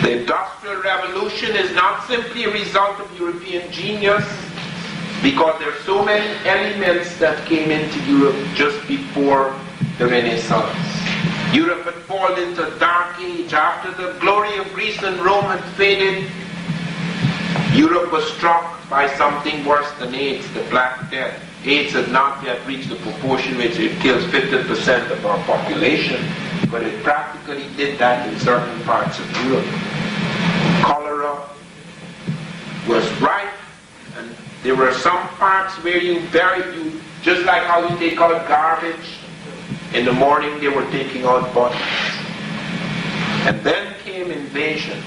The Industrial Revolution is not simply a result of European genius, because there are so many elements that came into Europe just before the Renaissance. Europe had fallen into a dark age. After the glory of Greece and Rome had faded, Europe was struck by something worse than AIDS, the Black Death. AIDS had not yet reached the proportion which it kills 50% of our population, but it practically did that in certain parts of Europe. Cholera was rife, and there were some parts where you just like how you take out garbage, in the morning they were taking out bodies. And then came invasions.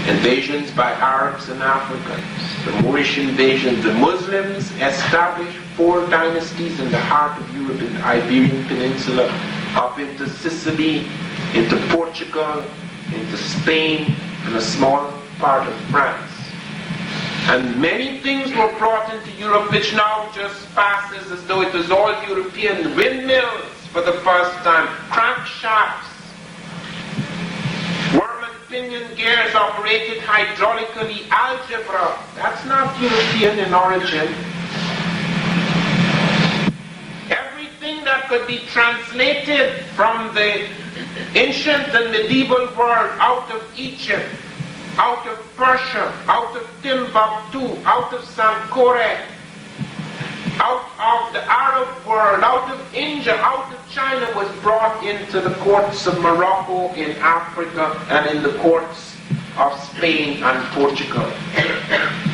Invasions by Arabs and Africans. The Moorish invasions. The Muslims established 4 dynasties in the heart of Europe, in the Iberian Peninsula, up into Sicily, into Portugal, into Spain, and a small part of France. And many things were brought into Europe which now just passes as though it was all European. Windmills for the first time, crankshafts, worm and pinion gears operated hydraulically, algebra. That's not European in origin. Everything that could be translated from the ancient and medieval world out of Egypt, out of Persia, out of Timbuktu, out of Sankore, out of the Arab world, out of India, out of China, was brought into the courts of Morocco, in Africa, and in the courts of Spain and Portugal.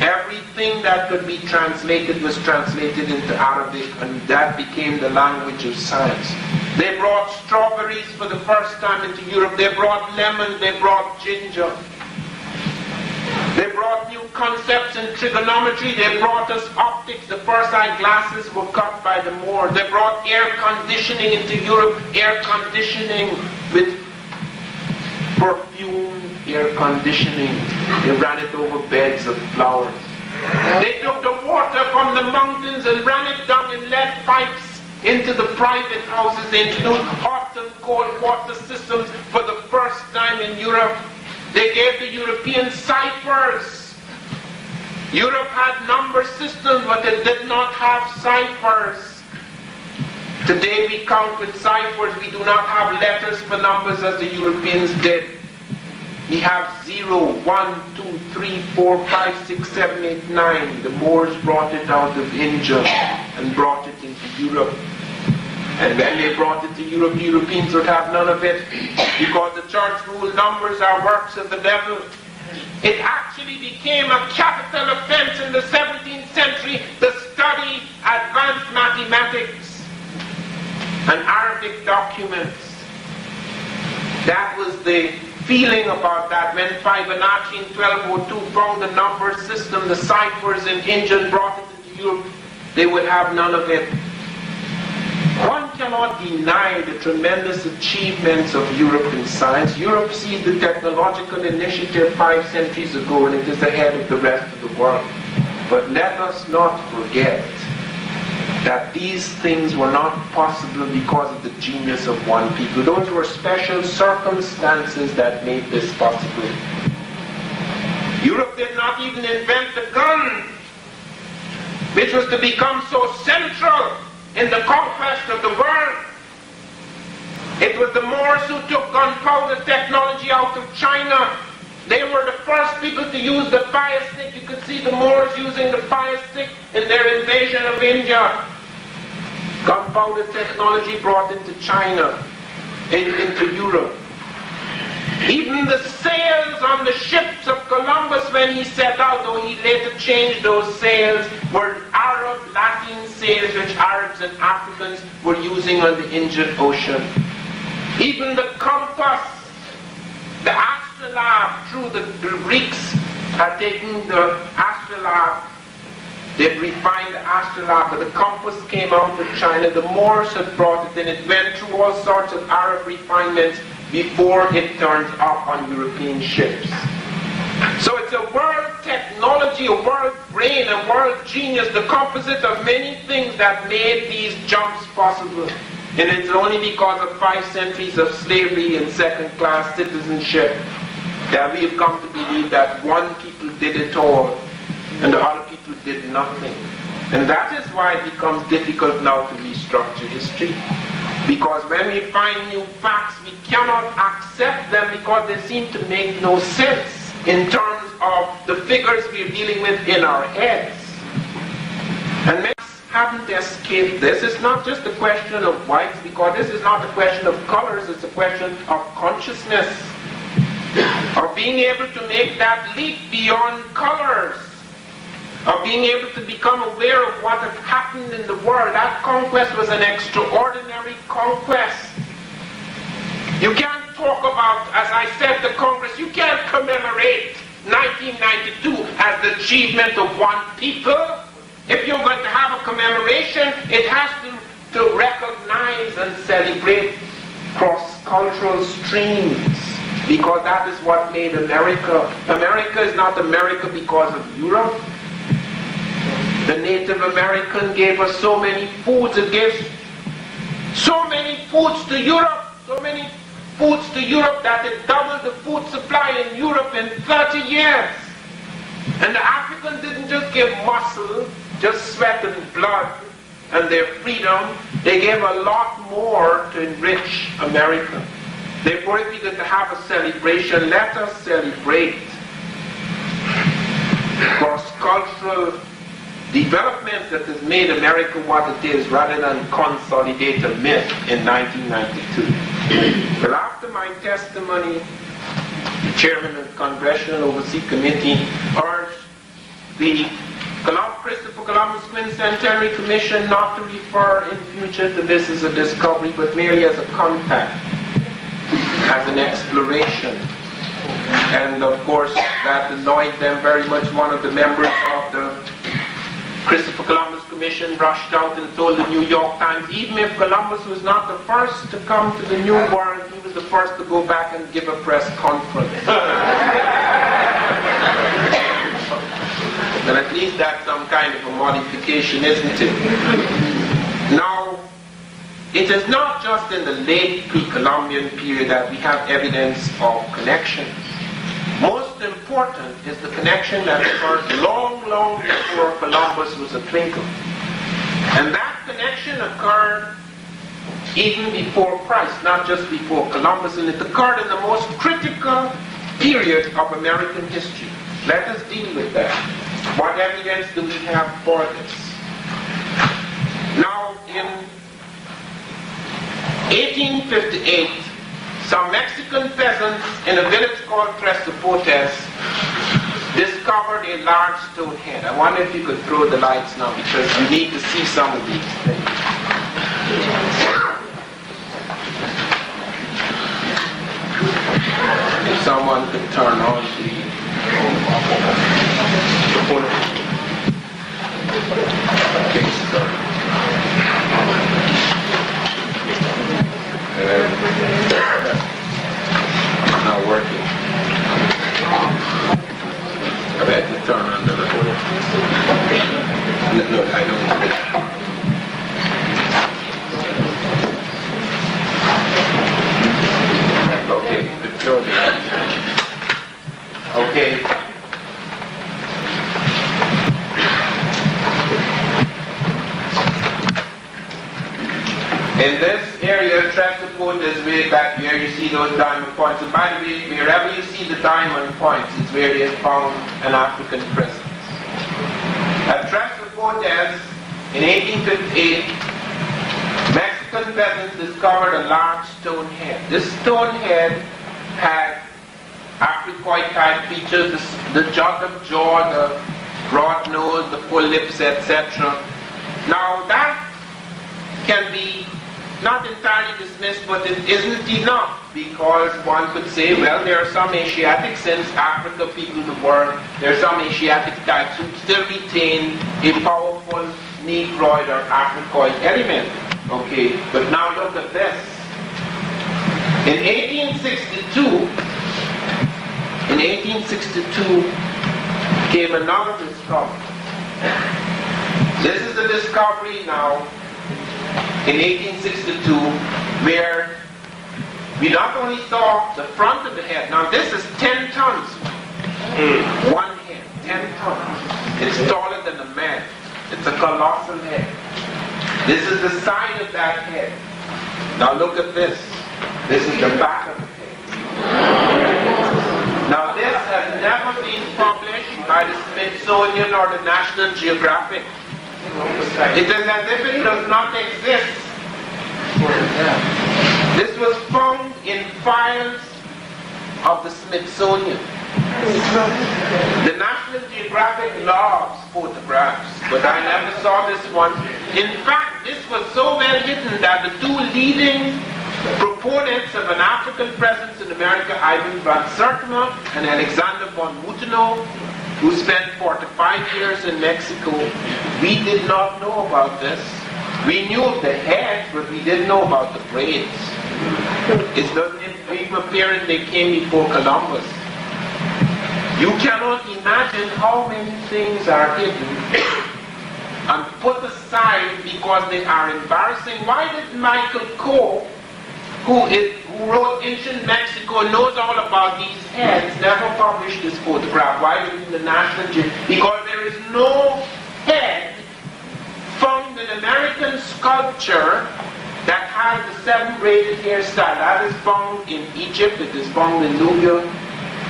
Everything that could be translated was translated into Arabic, and that became the language of science. They brought strawberries for the first time into Europe. They brought lemon, they brought ginger. They brought new concepts in trigonometry. They brought us optics. The first eyeglasses were cut by the Moors. They brought air conditioning into Europe. Air conditioning with perfume, air conditioning. They ran it over beds of flowers. They took the water from the mountains and ran it down in lead pipes into the private houses. They introduced hot and cold water systems for the first time in Europe. They gave the Europeans ciphers. Europe had number systems, but it did not have ciphers. Today we count with ciphers. We do not have letters for numbers as the Europeans did. We have 0, 1, 2, 3, 4, 5, 6, 7, 8, 9. The Moors brought it out of India and brought it into Europe. And when they brought it to Europe, the Europeans would have none of it, because the church ruled numbers are works of the devil. It actually became a capital offense in the 17th century to study advanced mathematics and Arabic documents. That was the feeling about that. When Fibonacci in 1202 found the number system, the ciphers in India, and brought it into Europe, they would have none of it. One cannot deny the tremendous achievements of Europe in science. Europe seized the technological initiative 5 centuries ago, and it is ahead of the rest of the world. But let us not forget that these things were not possible because of the genius of one people. Those were special circumstances that made this possible. Europe did not even invent the gun, which was to become so central in the conquest of the world. It was the Moors who took gunpowder technology out of China. They were the first people to use the fire stick. You could see the Moors using the fire stick in their invasion of India. Gunpowder technology brought into China, into Europe. Even the sails on the ships of Columbus when he set out, though he later changed those sails, were Arab, Latin sails which Arabs and Africans were using on the Indian Ocean. Even the compass, the astrolabe, through the Greeks had taken the astrolabe. They'd refined the astrolabe, but the compass came out of China. The Moors had brought it in. It went through all sorts of Arab refinements before it turned up on European ships. So it's a world technology, a world brain, a world genius, the composite of many things that made these jumps possible. And it's only because of 5 centuries of slavery and second-class citizenship that we have come to believe that one people did it all and the other people did nothing. And that is why it becomes difficult now to restructure history. Because when we find new facts, we cannot accept them because they seem to make no sense in terms of the figures we're dealing with in our heads. And many haven't escaped this. It's not just a question of whites, because this is not a question of colors, it's a question of consciousness. Of being able to make that leap beyond colors. Of being able to become aware of what had happened in the world. That conquest was an extraordinary conquest. You can't talk about, as I said, the Congress, you can't commemorate 1992 as the achievement of one people. If you're going to have a commemoration, it has to recognize and celebrate cross-cultural streams. Because that is what made America. America is not America because of Europe. The Native American gave us so many foods. It gave so many foods to Europe, that it doubled the food supply in Europe in 30 years. And the African didn't just give muscle, just sweat and blood and their freedom. They gave a lot more to enrich America. Therefore, if we're going to have a celebration, let us celebrate cross-cultural development that has made America what it is, rather than consolidate a myth in 1992. Well, after my testimony, the chairman of the Congressional Oversight Committee urged the Christopher Columbus Quincentenary Commission not to refer in future to this as a discovery, but merely as a contact, as an exploration. And of course, that annoyed them very much. One of the members of the Christopher Columbus Commission rushed out and told the New York Times, even if Columbus was not the first to come to the New World, he was the first to go back and give a press conference. Well, at least that's some kind of a modification, isn't it? Now, it is not just in the late pre-Columbian period that we have evidence of connections. Most important is the connection that occurred long, long before Columbus was a twinkle. And that connection occurred even before Christ, not just before Columbus, and it occurred in the most critical period of American history. Let us deal with that. What evidence do we have for this? Now, in 1858, some Mexican peasants in a village called Tres Zapotes discovered a large stone head. I wonder if you could throw the lights now, because you need to see some of these things. If someone could turn on the okay, In this area, Transatlantic is where you see those diamond points. And by the way, wherever you see the diamond points, it's where they found an African presence. At Transatlantic, in 1858, Mexican peasants discovered a large stone head. This stone head had Africoid-type features, the jut of jaw, the broad nose, the full lips, etc. Now that can be not entirely dismissed, but it isn't enough, because one could say, well, there are some Asiatic, since Africa people the world, there are some Asiatic types who still retain a powerful Negroid or Africoid element. Okay, but now look at this. In 1862 came another discovery. This is the discovery now in 1862 where we not only saw the front of the head, now this is 10 tons. One head, 10 tons. It's taller than a man. It's a colossal head. This is the side of that head. Now look at this. This is the back of the head. Now this has never been published by the Smithsonian or the National Geographic. It is as if it does not exist. This was found in files of the Smithsonian. The National Geographic loves photographs, but I never saw this one. In fact, this was so well hidden that the two leading proponents of an African presence in America, Ivan van Sertima and Alexander von Moutenot, who spent 45 years in Mexico, we did not know about this. We knew of the head, but we didn't know about the braids. It doesn't even appear that they came before Columbus. You cannot imagine how many things are hidden and put aside because they are embarrassing. Why did Michael Coe, who wrote Ancient Mexico, knows all about these heads, never published this photograph? Why didn't the National Geographic? Because there is no head found in American sculpture that has the 7-braided hairstyle. That is found in Egypt, it is found in Nubia,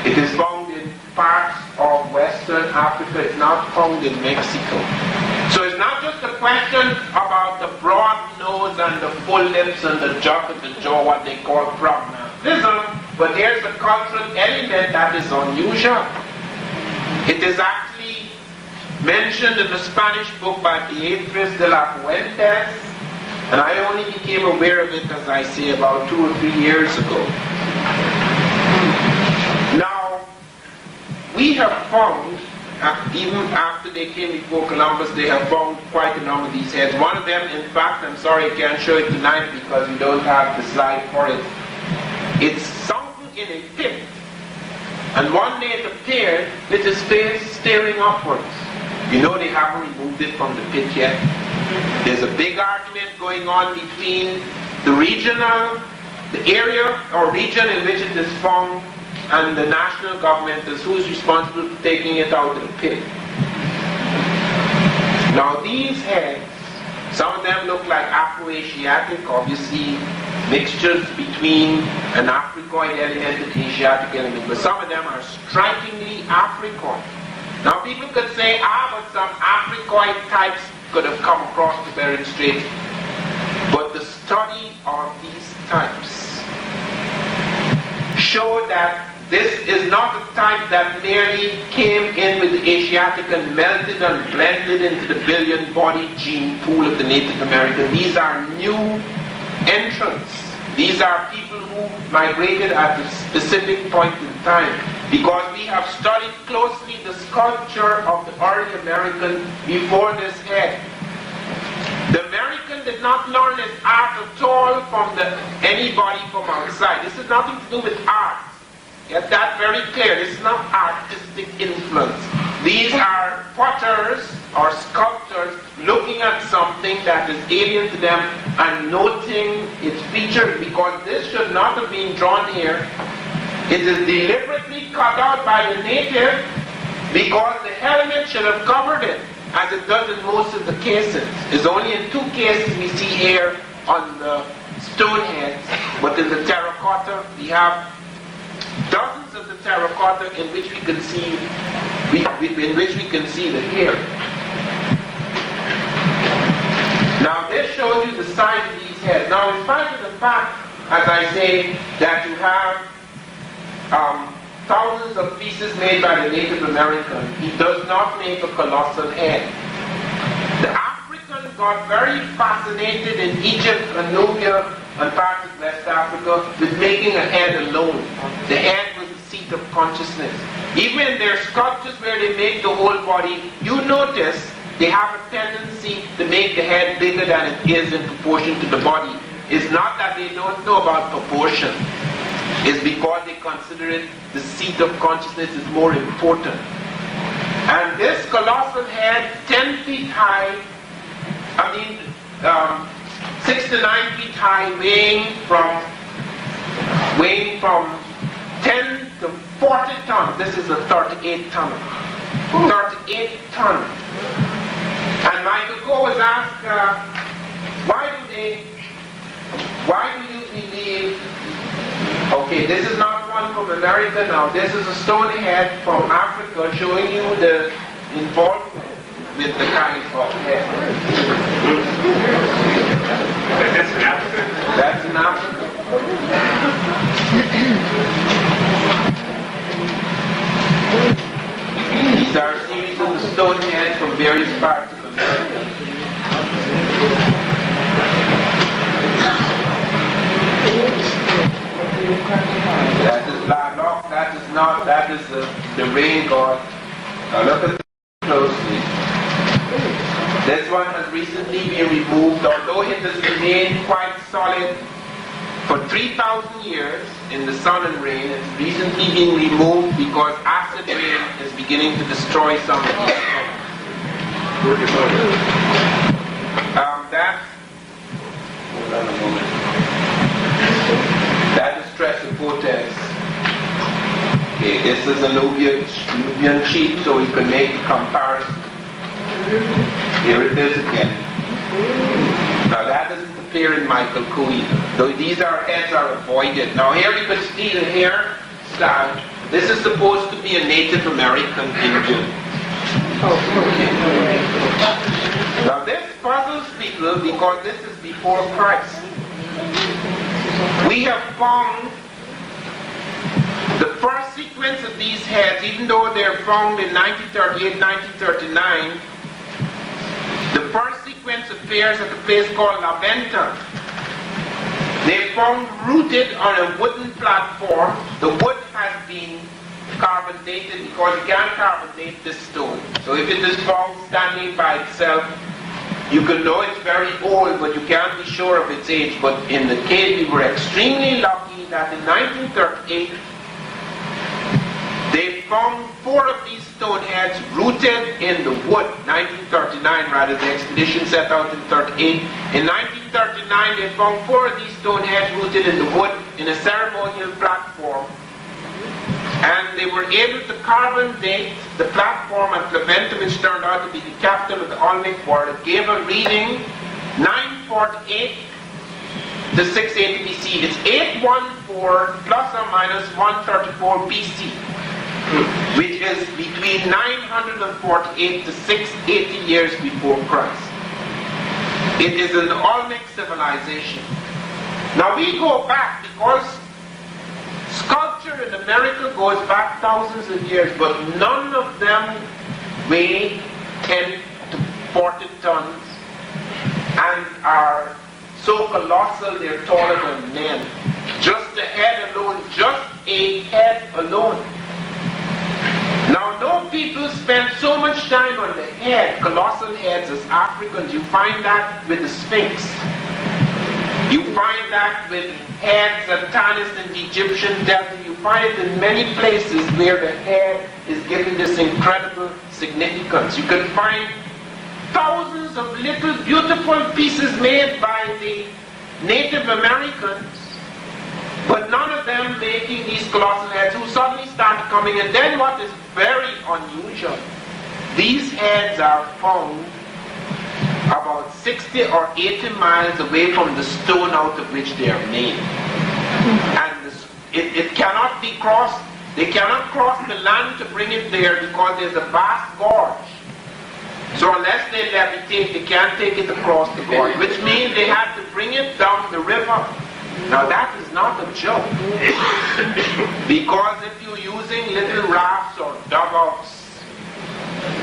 it is found in parts of Western Africa, it's not found in Mexico. So it's not just a question about the broad nose and the full lips and the jut of the jaw, what they call prognathism, but there's a cultural element that is unusual. It is actually mentioned in the Spanish book by Beatriz de la Fuentes, and I only became aware of it, as I say, about 2 or 3 years ago. Now, we have found, even after they came before Columbus, they have found quite a number of these heads. One of them, in fact, I'm sorry I can't show it tonight because we don't have the slide for it. It's sunken in a pit, and one day it appeared with his face staring upwards. You know they haven't removed it from the pit yet. There's a big argument going on between the area or region in which it is found and the national government as who is responsible for taking it out of the pit. Now these heads, some of them look like Afro-Asiatic, obviously mixtures between an Africoid element and Asiatic element, but some of them are strikingly Africoid. Now people could say, but some Africoid types could have come across the Bering Strait. But the study of these types show that this is not a type that merely came in with the Asiatic and melted and blended into the billion-body gene pool of the Native American. These are new entrants. These are people who migrated at a specific point in time. Because we have studied closely the sculpture of the early American before this head. The American did not learn his art at all from anybody from outside. This has nothing to do with art. Get that very clear. This is not artistic influence. These are potters or sculptors looking at something that is alien to them and noting its features, because this should not have been drawn here. It is deliberately cut out by the native because the helmet should have covered it, as it does in most of the cases. It's only in 2 cases we see hair on the stone heads, but in the terracotta we have dozens of the terracotta in which we can see the hair. Now this shows you the size of these heads. Now in spite of the fact, as I say, that you have thousands of pieces made by the Native American, he does not make a colossal head. The African got very fascinated in Egypt and Nubia and parts of West Africa with making a head alone. The head was the seat of consciousness. Even in their sculptures where they make the whole body, you notice they have a tendency to make the head bigger than it is in proportion to the body. It's not that they don't know about proportion. It's because they consider it the seat of consciousness is more important. And this colossal head, 10 feet high, 6 to 9 feet high, weighing from 10 to 40 tons. This is a 38 ton. 38 ton. And Michael Coe was asked, why do you believe, okay, this is not one from America now, this is a stone head from Africa showing you the involvement with the kind of head. That's in Africa? That's in Africa. These are a series of the stone heads from various parts of America. That is Bladlock, that is the rain god. Now look at it closely. This one has recently been removed, although it has remained quite solid for 3,000 years in the sun and rain. It's recently been removed because acid rain is beginning to destroy some of these things. Hold on a moment. That is Tresophotes. Okay, this is a Nubian sheep, so we can make the comparison. Here it is again. Now that doesn't appear in Michael Coe either. Though these heads are avoided. Now here you can see the hair stand. This is supposed to be a Native American Indian. Okay. Now this puzzles people because this is before Christ. We have found the first sequence of these heads, even though they're found in 1938, 1939, the first sequence appears at a place called La Venta. They're found rooted on a wooden platform. The wood has been carbon dated because you can't carbon date this stone. So if it is found standing by itself, you can know it's very old, but you can't be sure of its age. But in the case, we were extremely lucky that in 1938, they found 4 of these stone heads rooted in the wood. 1939, rather, the expedition set out in 38. In 1939, they found 4 of these stone heads rooted in the wood in a ceremonial platform. And they were able to carbon date the platform at Leventa, which turned out to be the capital of the Olmec world. It gave a reading 948 to 680 BC. It's 814 plus or minus 134 BC, which is between 948 to 680 years before Christ. It is an Olmec civilization. Now we go back because sculpture in America goes back thousands of years, but none of them weigh 10 to 40 tons and are so colossal they're taller than men. Just the head alone, just a head alone. Now, no people spend so much time on the head, colossal heads, as Africans. You find that with the Sphinx. You find that with heads at Tanis in the Egyptian Delta. You find it in many places where the head is given this incredible significance. You can find thousands of little beautiful pieces made by the Native Americans, but none of them making these colossal heads, who suddenly start coming. And then what is very unusual, these heads are found about about 60 or 80 miles away from the stone out of which they are made. And it cannot be crossed. They cannot cross the land to bring it there because there's a vast gorge. So unless they levitate, they can't take it across the gorge, which means they have to bring it down the river. Now that is not a joke. Because if you're using little rafts or dugouts,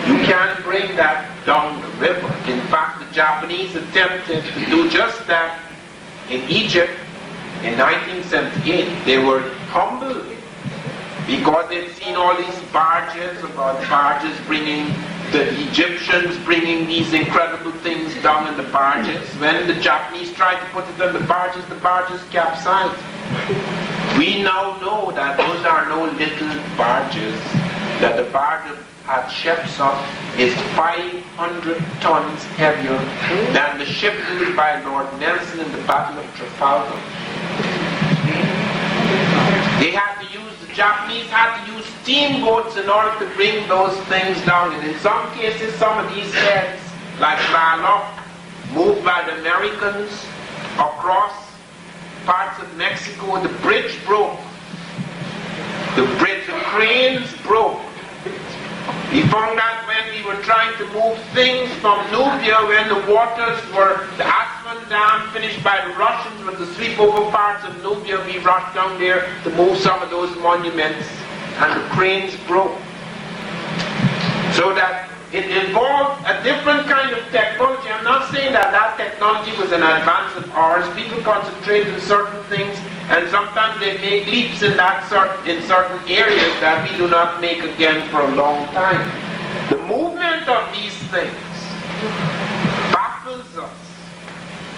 you can't bring that down the river. In fact, the Japanese attempted to do just that in Egypt in 1978. They were humbled because they'd seen all these barges, bringing the Egyptians bringing these incredible things down in the barges. When the Japanese tried to put it on the barges capsized. We now know that those are no little barges, that the barge at Shepsop is 500 tons heavier than the ship used by Lord Nelson in the Battle of Trafalgar. The Japanese had to use steamboats in order to bring those things down. And in some cases, some of these heads, like Raloc, moved by the Americans across parts of Mexico. The bridge broke. The cranes broke. We found out when we were trying to move things from Nubia, when the Aswan Dam finished by the Russians with the sweep over parts of Nubia, we rushed down there to move some of those monuments, and the cranes broke. So that it involved a different kind of technology. I'm not saying that technology was an advance of ours. People concentrate on certain things, and sometimes they make leaps in certain areas that we do not make again for a long time. The movement of these things baffles us.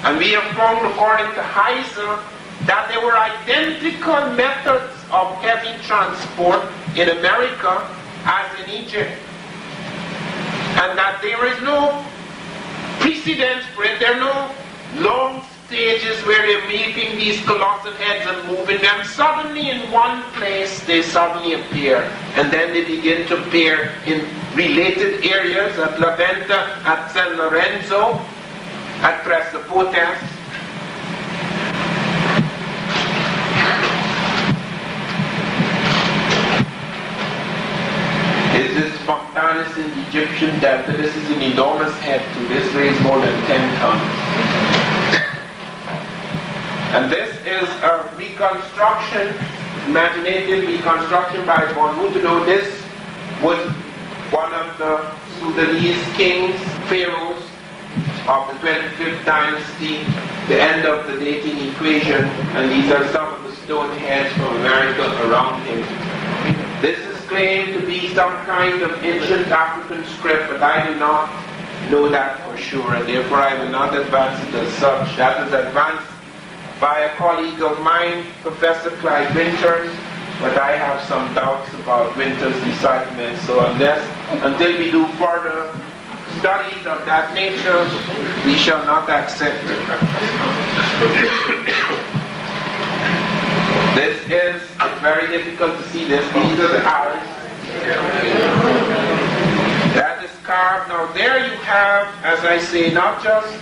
And we have found, according to Heiser, that there were identical methods of heavy transport in America as in Egypt. And that there is no precedence for it. There are no long stages where they're making these colossal heads and moving them. Suddenly in one place they suddenly appear. And then they begin to appear in related areas at La Venta, at San Lorenzo, at Presapotes. This is Fontanus in the Egyptian Delta. This is an enormous head too. This weighs more than 10 tons. And this is a reconstruction, imaginative reconstruction by von Mutado. This was one of the Sudanese kings, pharaohs of the 25th dynasty, the end of the dating equation, and these are some of the stone heads from America around him. This is claimed to be some kind of ancient African script, but I do not know that for sure, and therefore I will not advance it as such. That was advanced by a colleague of mine, Professor Clyde Winters, but I have some doubts about Winters' decipherment, so until we do further studies of that nature, we shall not accept it. This is, it's very difficult to see this. These are the eyes. That is carved. Now there you have, as I say, not just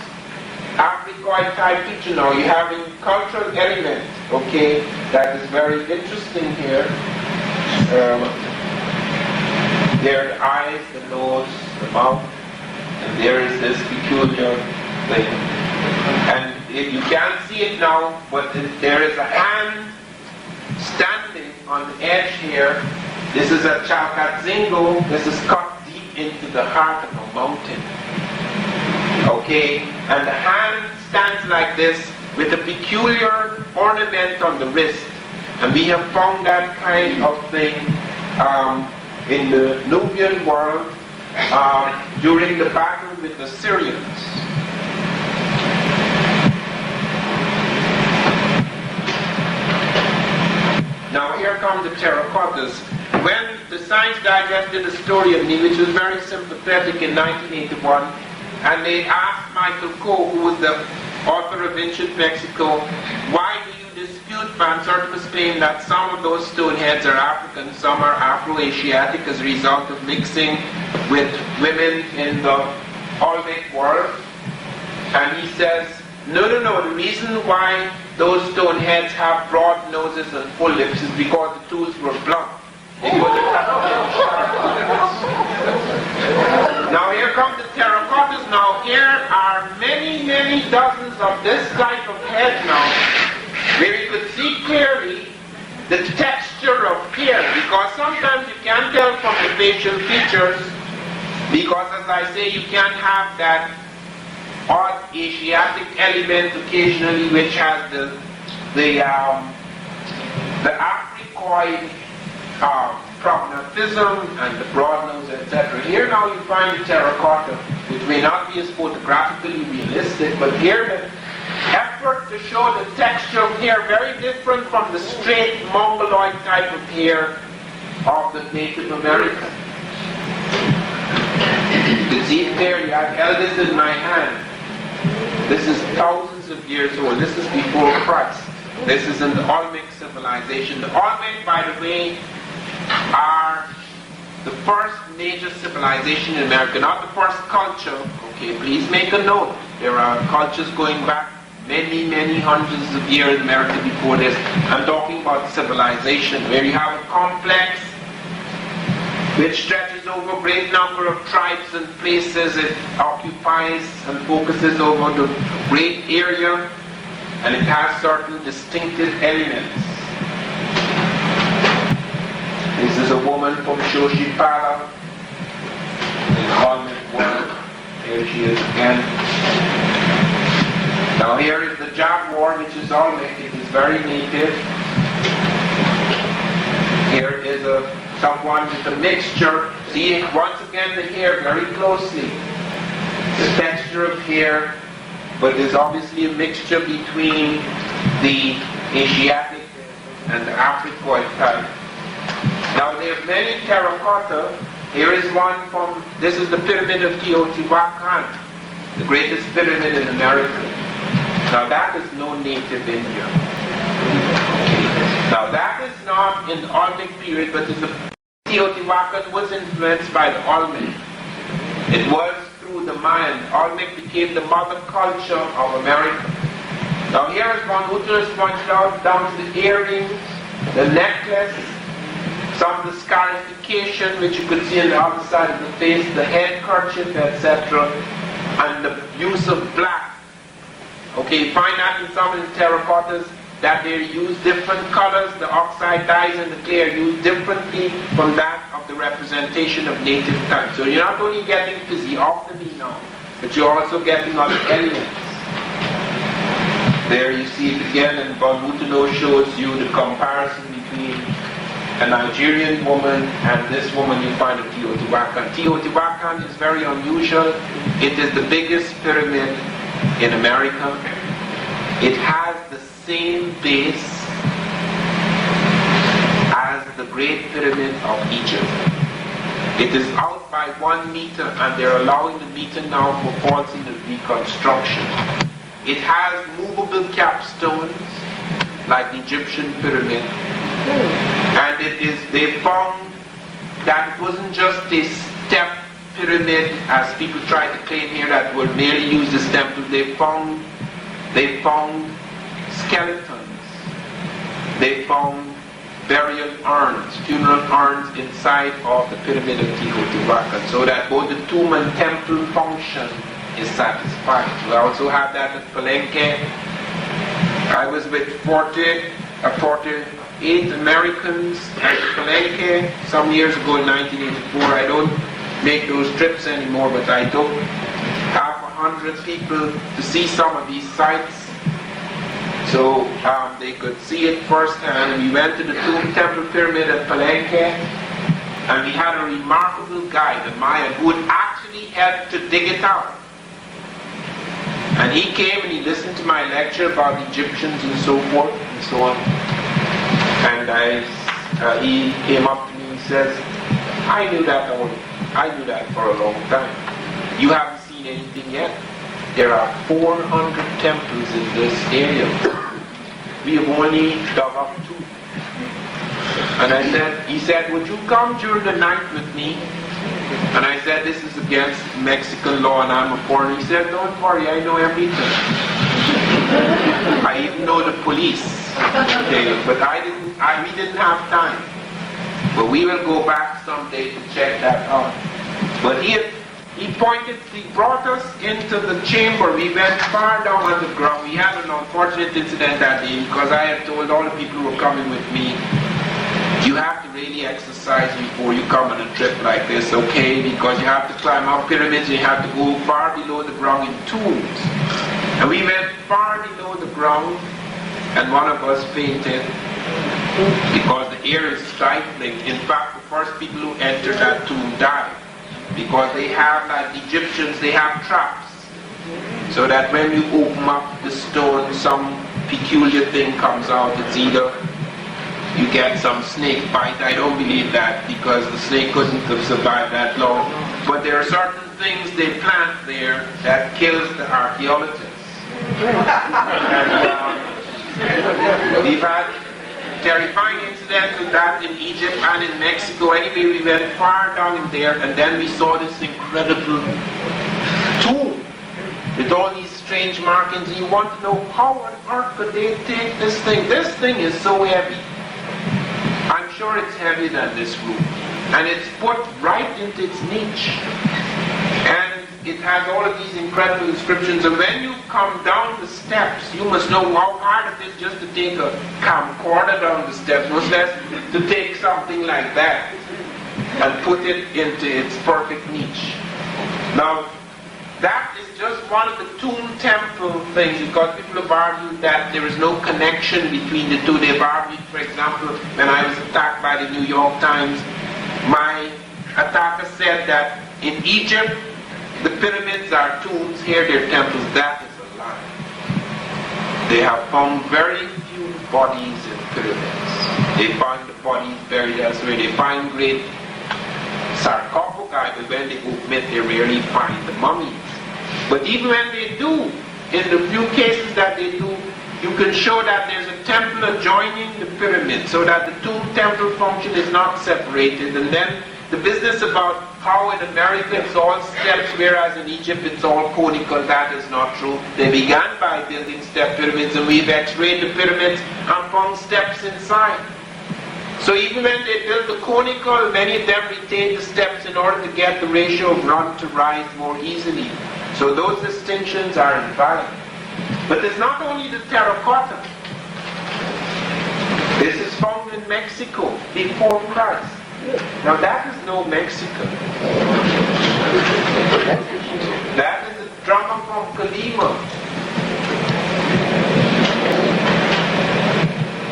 Africoid type picture. Now you have a cultural element, okay, that is very interesting here. There are the eyes, the nose, the mouth, and there is this peculiar thing. And you can't see it now, but there is a hand standing on the edge here. This is a Chalcatzingo. This is cut deep into the heart of a mountain. Okay, and the hand stands like this with a peculiar ornament on the wrist. And we have found that kind of thing in the Nubian world during the battle with the Syrians. Now here come the terracottas. When the Science Digest did a story of me, which was very sympathetic in 1981, and they asked Michael Coe, who was the author of Ancient Mexico, why do you dispute Van Sertima's claim that some of those stone heads are African, some are Afro-Asiatic as a result of mixing with women in the Olmec world? And he says, no, the reason why those stone heads have broad noses and full lips is because the tools were blunt. Now here come the terracottas. Now here are many dozens of this type of head now, where you could see clearly the texture of hair, because sometimes you can't tell from the facial features, because as I say, you can't have that odd Asiatic element occasionally, which has the Africoid prognatism and the broad nose, etc. Here now you find the terracotta, which may not be as photographically realistic, but here the effort to show the texture of hair very different from the straight mongoloid type of hair of the Native American. You can see it there. I held this in my hand. This is thousands of years old. This is before Christ. This is in the Olmec civilization. The Olmec, by the way, are the first major civilization in America, not the first culture. Okay, please make a note. There are cultures going back many hundreds of years in America before this. I'm talking about civilization, where you have a complex which stretches over a great number of tribes and places. It occupies and focuses over the great area, and it has certain distinctive elements. This is a woman from Xochipala in the Olmec world. Here she is again. Now here is the jaguar, which is Olmec. It is very native. Here is someone with a mixture. See once again the hair very closely. The texture of hair, but there's obviously a mixture between the Asiatic and the Africoid type. Now there's many terracotta. Here is one from, this is the pyramid of Teotihuacan, the greatest pyramid in America. Now that is no native India. Now that is not in the Olmec period, but in the Teotihuacan was influenced by the Olmec. It was through the Mayan. Olmec became the mother culture of America. Now here is one who just pointed out down to the earrings, the necklace, some of the scarification which you could see on the other side of the face, the head kerchief, etc., and the use of black. Okay, you find that in some of the terracottas that they use different colors. The oxide dyes and the clay are used differently from that of the representation of native type. So you're not only getting physiognomy now, but you're also getting other elements. There you see it again, and Von Moutenot shows you the comparison between a Nigerian woman and this woman you find in Teotihuacan. Teotihuacan is very unusual. It is the biggest pyramid in America. It has the same base as the Great Pyramid of Egypt. It is out by 1 meter, and they're allowing the meter now for faults in the reconstruction. It has movable capstones like the Egyptian pyramid, and they found that it wasn't just a step pyramid as people try to claim here that would merely use this temple. They found skeletons. They found burial urns, funeral urns inside of the pyramid of Teotihuacan, so that both the tomb and temple function is satisfied. We also have that at Palenque. I was with 48 Americans at Palenque some years ago in 1984. I don't make those trips anymore, but I took 100 people to see some of these sites, so they could see it firsthand. We went to the Tomb Temple Pyramid at Palenque, and we had a remarkable guide, a Mayan, who would actually help to dig it out. And he came and he listened to my lecture about the Egyptians and so forth and so on. And he came up to me and says, I knew that for a long time. You haven't seen anything yet. There are 400 temples in this area. We have only dug up 2. And he said, would you come during the night with me And I said, this is against Mexican law and I'm a foreigner. He said, don't worry, I know everything. I even know the police. Okay, but we didn't have time. But we will go back someday to check that out. But he brought us into the chamber. We went far down on the ground. We had an unfortunate incident that day because I had told all the people who were coming with me, you have to really exercise before you come on a trip like this, okay? Because you have to climb up pyramids and you have to go far below the ground in tombs. And we went far below the ground and one of us fainted because the air is stifling. In fact, the first people who entered that tomb died because they have, like the Egyptians, they have traps. So that when you open up the stone, some peculiar thing comes out. It's either you get some snake bite. I don't believe that because the snake couldn't have survived that long. But there are certain things they plant there that kills the archaeologists. And we've had terrifying incidents with that in Egypt and in Mexico. Anyway, we went far down in there and then we saw this incredible tomb with all these strange markings. And you want to know how on earth could they take this thing? This thing is so heavy. I'm sure it's heavier than this room. And it's put right into its niche. And it has all of these incredible inscriptions. And when you come down the steps, you must know how hard it is just to take a camcorder down the steps, much less to take something like that and put it into its perfect niche. Now, that is just one of the tomb temple things, because people have argued that there is no connection between the two. They've argued, for example, when I was attacked by the New York Times, my attacker said that in Egypt, the pyramids are tombs, here they're temples. That is a lie. They have found very few bodies in pyramids. They find the bodies buried elsewhere. They find great sarcophagi, but when they open it, they rarely find the mummies. But even when they do, in the few cases that they do, you can show that there's a temple adjoining the pyramid, so that the tomb-temple function is not separated. And then the business about how in America it's all steps, whereas in Egypt it's all conical, that is not true. They began by building step pyramids, and we've x-rayed the pyramids and found steps inside. So even when they built the conical, many of them retained the steps in order to get the ratio of run to rise more easily. So those distinctions are invalid. But there's not only the terracotta. This is found in Mexico before Christ. Now that is no Mexican. That is a drummer from Colima.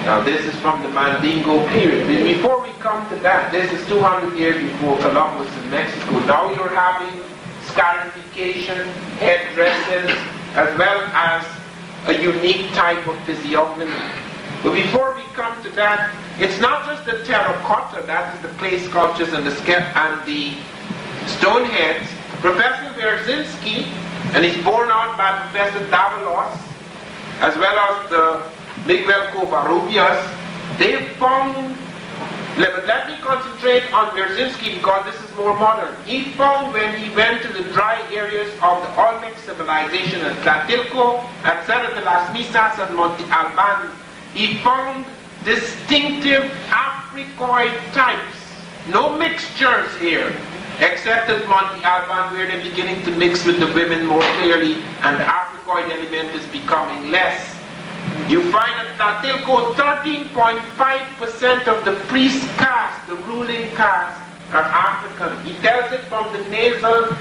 Now this is from the Mandingo period. Before we come to that, this is 200 years before Columbus in Mexico. Now you're having scarification, headdresses, as well as a unique type of physiognomy. But before we come to that, it's not just the terracotta, that is the clay sculptures and the stone heads. Professor Wierzyński, and he's borne out by Professor Davalos, as well as the Miguel Covarrubias, they found, let me concentrate on Wierzyński because this is more modern. He found when he went to the dry areas of the Olmec civilization at Tlatilco, at Cerro de las Misas and Monte Alban, he found distinctive Africoid types. No mixtures here, except at Monte Alban where they're beginning to mix with the women more clearly and the Africoid element is becoming less. You find at Tlatilco 13.5% of the priest caste, the ruling caste, are African. He tells it from the nasal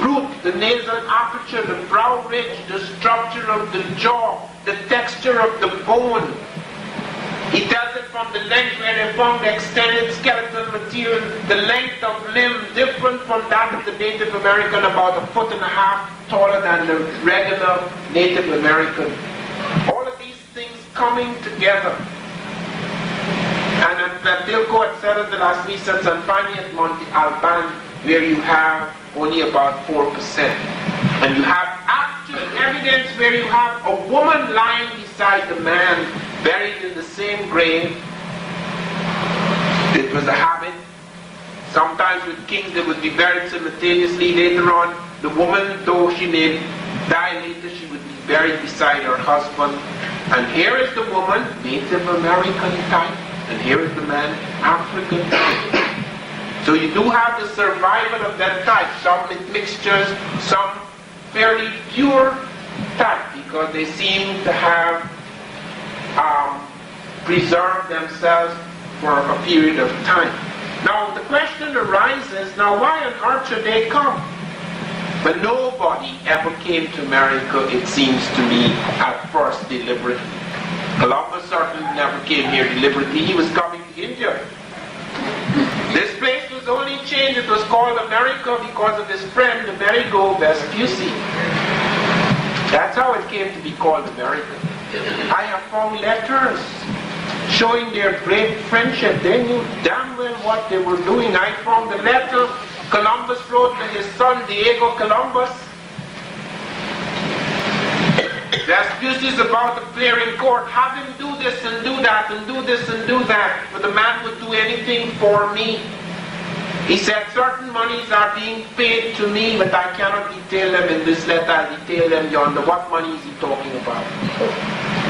root, the nasal aperture, the brow ridge, the structure of the jaw, the texture of the bone. He tells it from the length where they found extended skeletal material, the length of limb different from that of the Native American, about 1.5 feet taller than the regular Native American. All of these things coming together. And at Tlatilco, at Cerro de las Misas, and finally at Monte Alban, where you have only about 4%. And you have actual evidence where you have a woman lying beside the man, buried in the same grave. It was a habit Sometimes with kings they would be buried simultaneously. Later on, the woman, though she may die later, she would be buried beside her husband. And here is the woman, Native American type, and here is the man, African type. So you do have the survival of that type, some mixtures, some fairly pure type, because they seem to have preserved themselves for a period of time. Now the question arises, now why on earth should they come? But nobody ever came to America, it seems to me, at first deliberately. Columbus certainly never came here deliberately, he was coming to India. This place was only changed, it was called America because of his friend Amerigo Vespucci. That's how it came to be called America. I have found letters showing their great friendship. They knew damn well what they were doing. I found the letter Columbus wrote to his son Diego Columbus. Vespucci is about to appear in court. Have him do this and do that and do this and do that. But the man would do anything for me. He said certain monies are being paid to me, but I cannot detail them in this letter. I'll detail them yonder. What money is he talking about?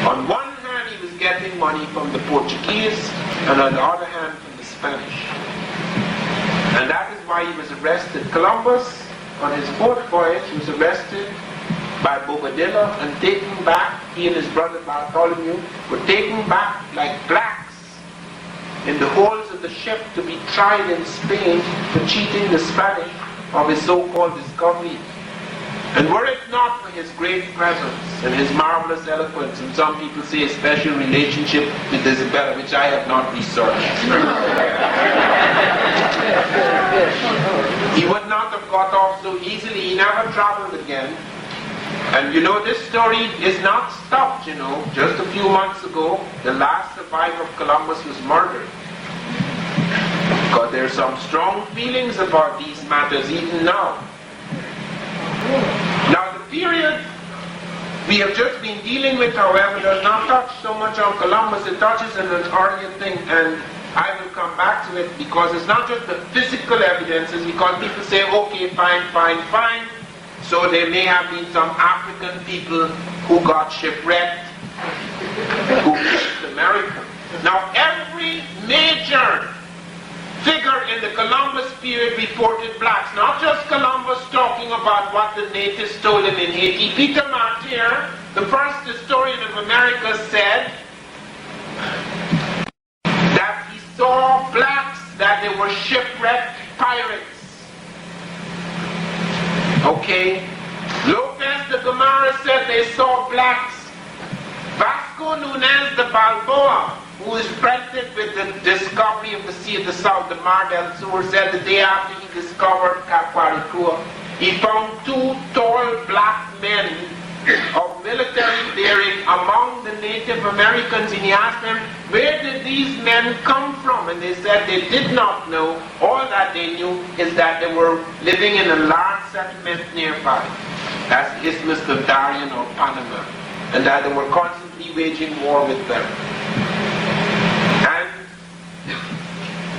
On one hand, he was getting money from the Portuguese, and on the other hand, from the Spanish. And that is why he was arrested. Columbus, on his fourth voyage, was arrested by Bobadilla and taken back. He and his brother Bartholomew were taken back like blacks in the holds of the ship to be tried in Spain for cheating the Spanish of his so-called discovery. And were it not for his great presence and his marvelous eloquence, and some people say a special relationship with Isabella, which I have not researched, he would not have got off so easily. He never traveled again. And you know, this story is not stopped, you know. Just a few months ago, the last survivor of Columbus was murdered. Because there are some strong feelings about these matters even now. Now the period we have just been dealing with, however, does not touch so much on Columbus. It touches on an earlier thing, and I will come back to it, because it's not just the physical evidences, because people say, okay, fine, fine, fine. So there may have been some African people who got shipwrecked, who reached America. Now every major figure in the Columbus period reported blacks. Not just Columbus talking about what the natives told him in Haiti. Peter Martyr, the first historian of America, said that he saw blacks, that they were shipwrecked pirates. Okay, Lopez de Gomara said they saw blacks. Vasco Nunez de Balboa, who is credited with the discovery of the Sea of the South, the Mar del Sur, said the day after he discovered Caparicua, he found two tall black men of military bearing among the Native Americans, and he asked them, where did these men come from? And they said they did not know. All that they knew is that they were living in a large settlement nearby. That's the Isthmus of Darien or Panama. And that they were constantly waging war with them. And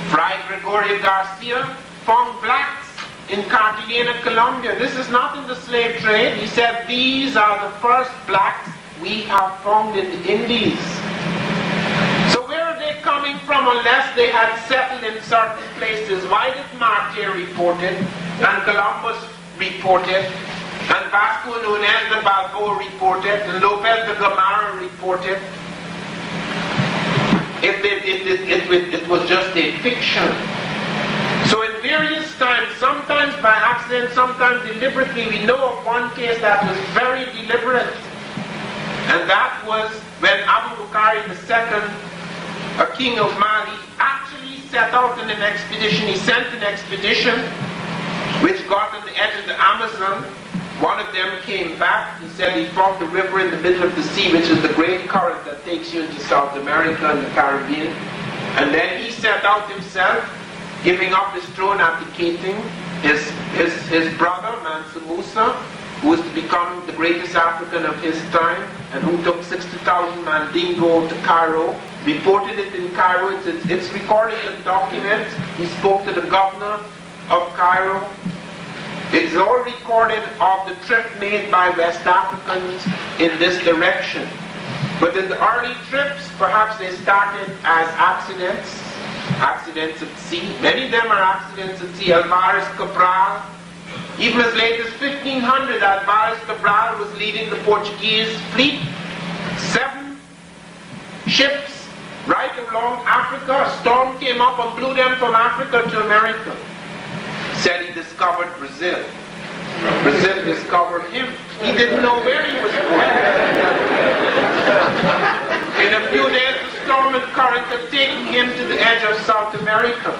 Fray Gregorio Garcia found blacks in Cartagena, Colombia. This is not in the slave trade. He said these are the first blacks we have found in the Indies. So where are they coming from unless they had settled in certain places? Why did Martyr report it, and Columbus report it, and Vasco Nunez de Balboa report it, and Lopez de Gomara report it? It was just a fiction. So in various times, sometimes by accident, sometimes deliberately, we know of one case that was very deliberate. And that was when Abu Bakr II, a king of Mali, actually set out on an expedition. He sent an expedition which got on the edge of the Amazon. One of them came back. He said he found the river in the middle of the sea, which is the great current that takes you into South America and the Caribbean. And then he set out himself, giving up his throne, abdicating. His brother, Mansa Musa, who was to become the greatest African of his time, and who took 60,000 Mandingo to Cairo, reported it in Cairo. It's recorded in the document. He spoke to the governor of Cairo. It's all recorded of the trip made by West Africans in this direction. But in the early trips, perhaps they started as accidents at sea. Many of them are accidents at sea. Alvarez Cabral, even as late as 1500, Alvarez Cabral was leading the Portuguese fleet. 7 ships right along Africa. A storm came up and blew them from Africa to America. Said he discovered Brazil. Brazil discovered him. He didn't know where he was going. In a few days, the storm and current had taken him to the edge of South America.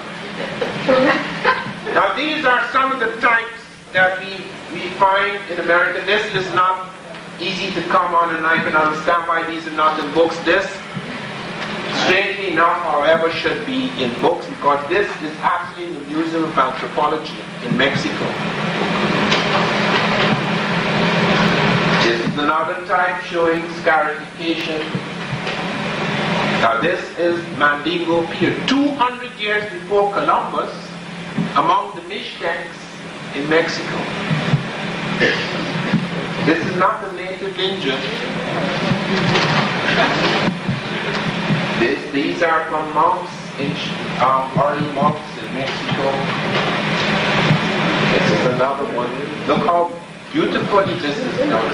Now, these are some of the types that we find in America. This is not easy to come on, and I can understand why these are not in books. This, strangely enough, however, should be in books, because this is actually in the Museum of Anthropology in Mexico. This is another type showing scarification. Now this is Mandingo Pier, 200 years before Columbus, among the Mixtecs in Mexico. This is not the native Indian. These are from monks, early monks in Mexico. This is another one. Look how beautiful this is done.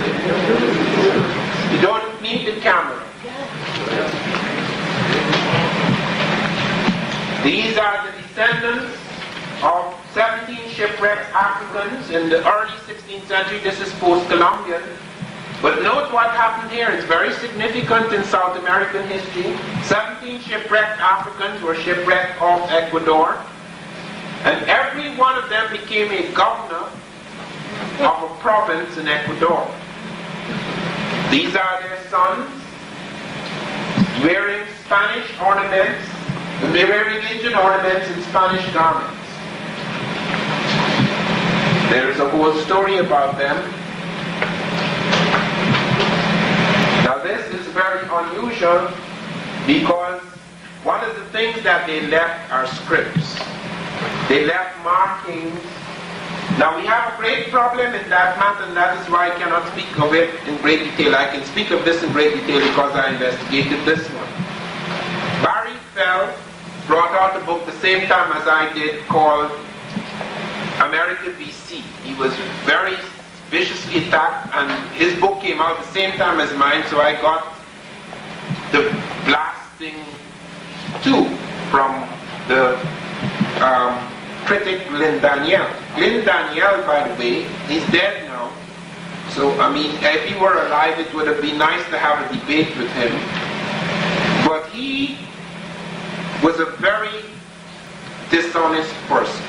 You don't need the camera. These are the descendants of 17 shipwrecked Africans in the early 16th century. This is post-Columbian. But note what happened here. It's very significant in South American history. 17 shipwrecked Africans were shipwrecked off Ecuador. And every one of them became a governor of a province in Ecuador. These are their sons, wearing Spanish ornaments, and they're wearing Indian ornaments and Spanish garments. There is a whole story about them. Now this is very unusual because one of the things that they left are scripts. They left markings. Now we have a great problem in that matter, and that is why I cannot speak of it in great detail. I can speak of this in great detail because I investigated this one. Barry Fell brought out a book the same time as I did called America BC. He was very viciously attacked, and his book came out the same time as mine, so I got the blasting too from the critic Lynn Daniel. Lynn Daniel, by the way, he's dead now. So, I mean, if he were alive, it would have been nice to have a debate with him. But he was a very dishonest person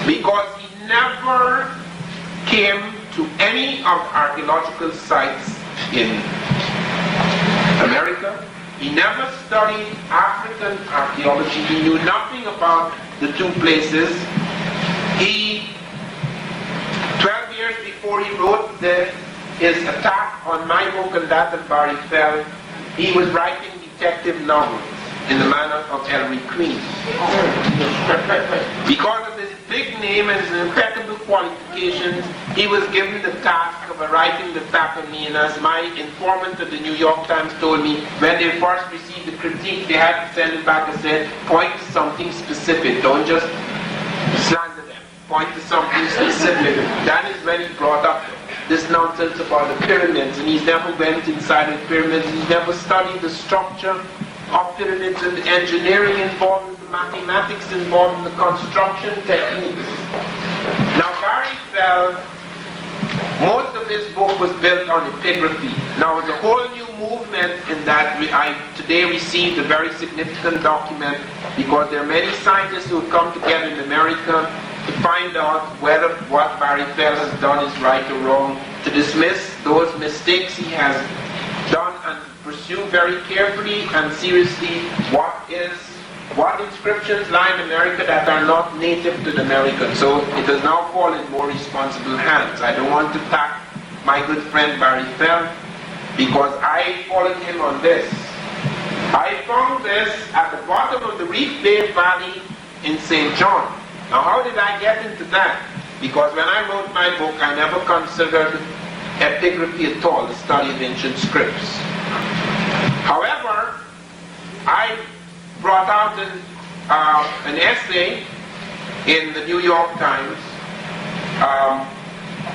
because he never came to any of the archaeological sites in America. He never studied African archaeology. He knew nothing about the two places. He, 12 years before he wrote his attack on my book and that of Barry Fell, he was writing detective novels in the manner of Ellery Queen. Because of his big name and his impeccable qualifications, he was given the task of writing the attack on me, and as my informant at the New York Times told me, when they first received the critique, they had to send it back and say, point to something specific, don't just slander them, point to something specific. That is when he brought up this nonsense about the pyramids, and he's never went inside the pyramids, he's never studied the structure of pyramids and the engineering involved, the mathematics involved in the construction techniques. Now Barry Fell, most of his book was built on epigraphy. Now it's a whole new movement in that I today received a very significant document because there are many scientists who have come together in America to find out whether what Barry Fell has done is right or wrong, to dismiss those mistakes he has done and pursue very carefully and seriously what inscriptions lie in America that are not native to the Americans. So it does now fall in more responsible hands. I don't want to attack my good friend Barry Fell because I followed him on this. I found this at the bottom of the Reef Bay Valley in St. John. Now, how did I get into that? Because when I wrote my book, I never considered epigraphy at all, the study of ancient scripts. However, I brought out an essay in the New York Times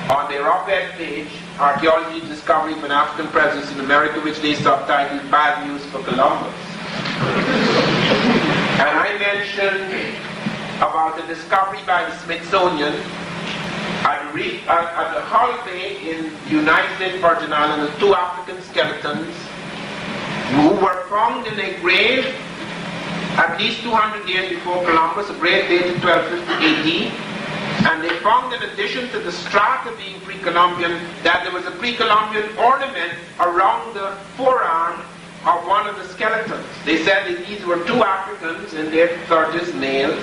on their op-ed page, Archaeology, Discovery of an African Presence in America, which they subtitled Bad News for Columbus. And I mentioned about the discovery by the Smithsonian at the Hull Bay in the United States Virgin Islands of 2 African skeletons who were found in a grave at least 200 years before Columbus, a grave dated 1250 AD. And they found, in addition to the strata being pre-Columbian, that there was a pre-Columbian ornament around the forearm of one of the skeletons. They said that these were 2 Africans in their 30s, males.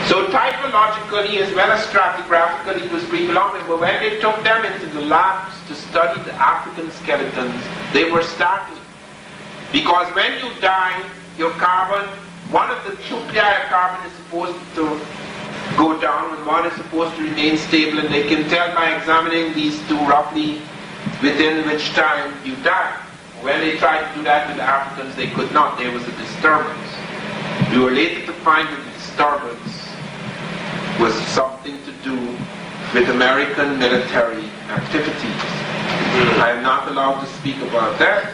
So typologically as well as stratigraphically it was pre-Columbian, but when they took them into the labs to study the African skeletons, they were startled. Because when you die, your carbon, one of the nuclei of carbon is supposed to go down and one is supposed to remain stable, and they can tell by examining these 2 roughly within which time you die. When they tried to do that with the Africans, they could not. There was a disturbance. We were later to find that the disturbance was something to do with American military activities. I am not allowed to speak about that,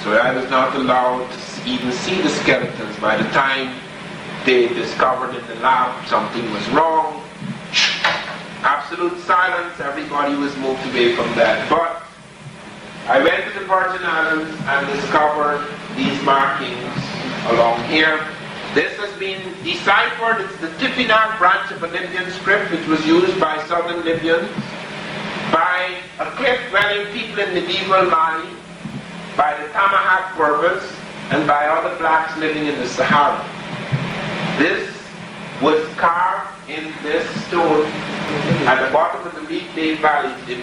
so I was not allowed to even see the skeletons. By the time they discovered in the lab something was wrong, absolute silence, everybody was moved away from that. But I went to the Virgin Islands and discovered these markings along here. This has been deciphered. It's the Tifinagh branch of a Libyan script which was used by southern Libyans, by a cliff-dwelling people in medieval Mali, by the Tamahak Berbers, and by other blacks living in the Sahara. This was carved in this stone at the bottom of the Reef Bay Valley. They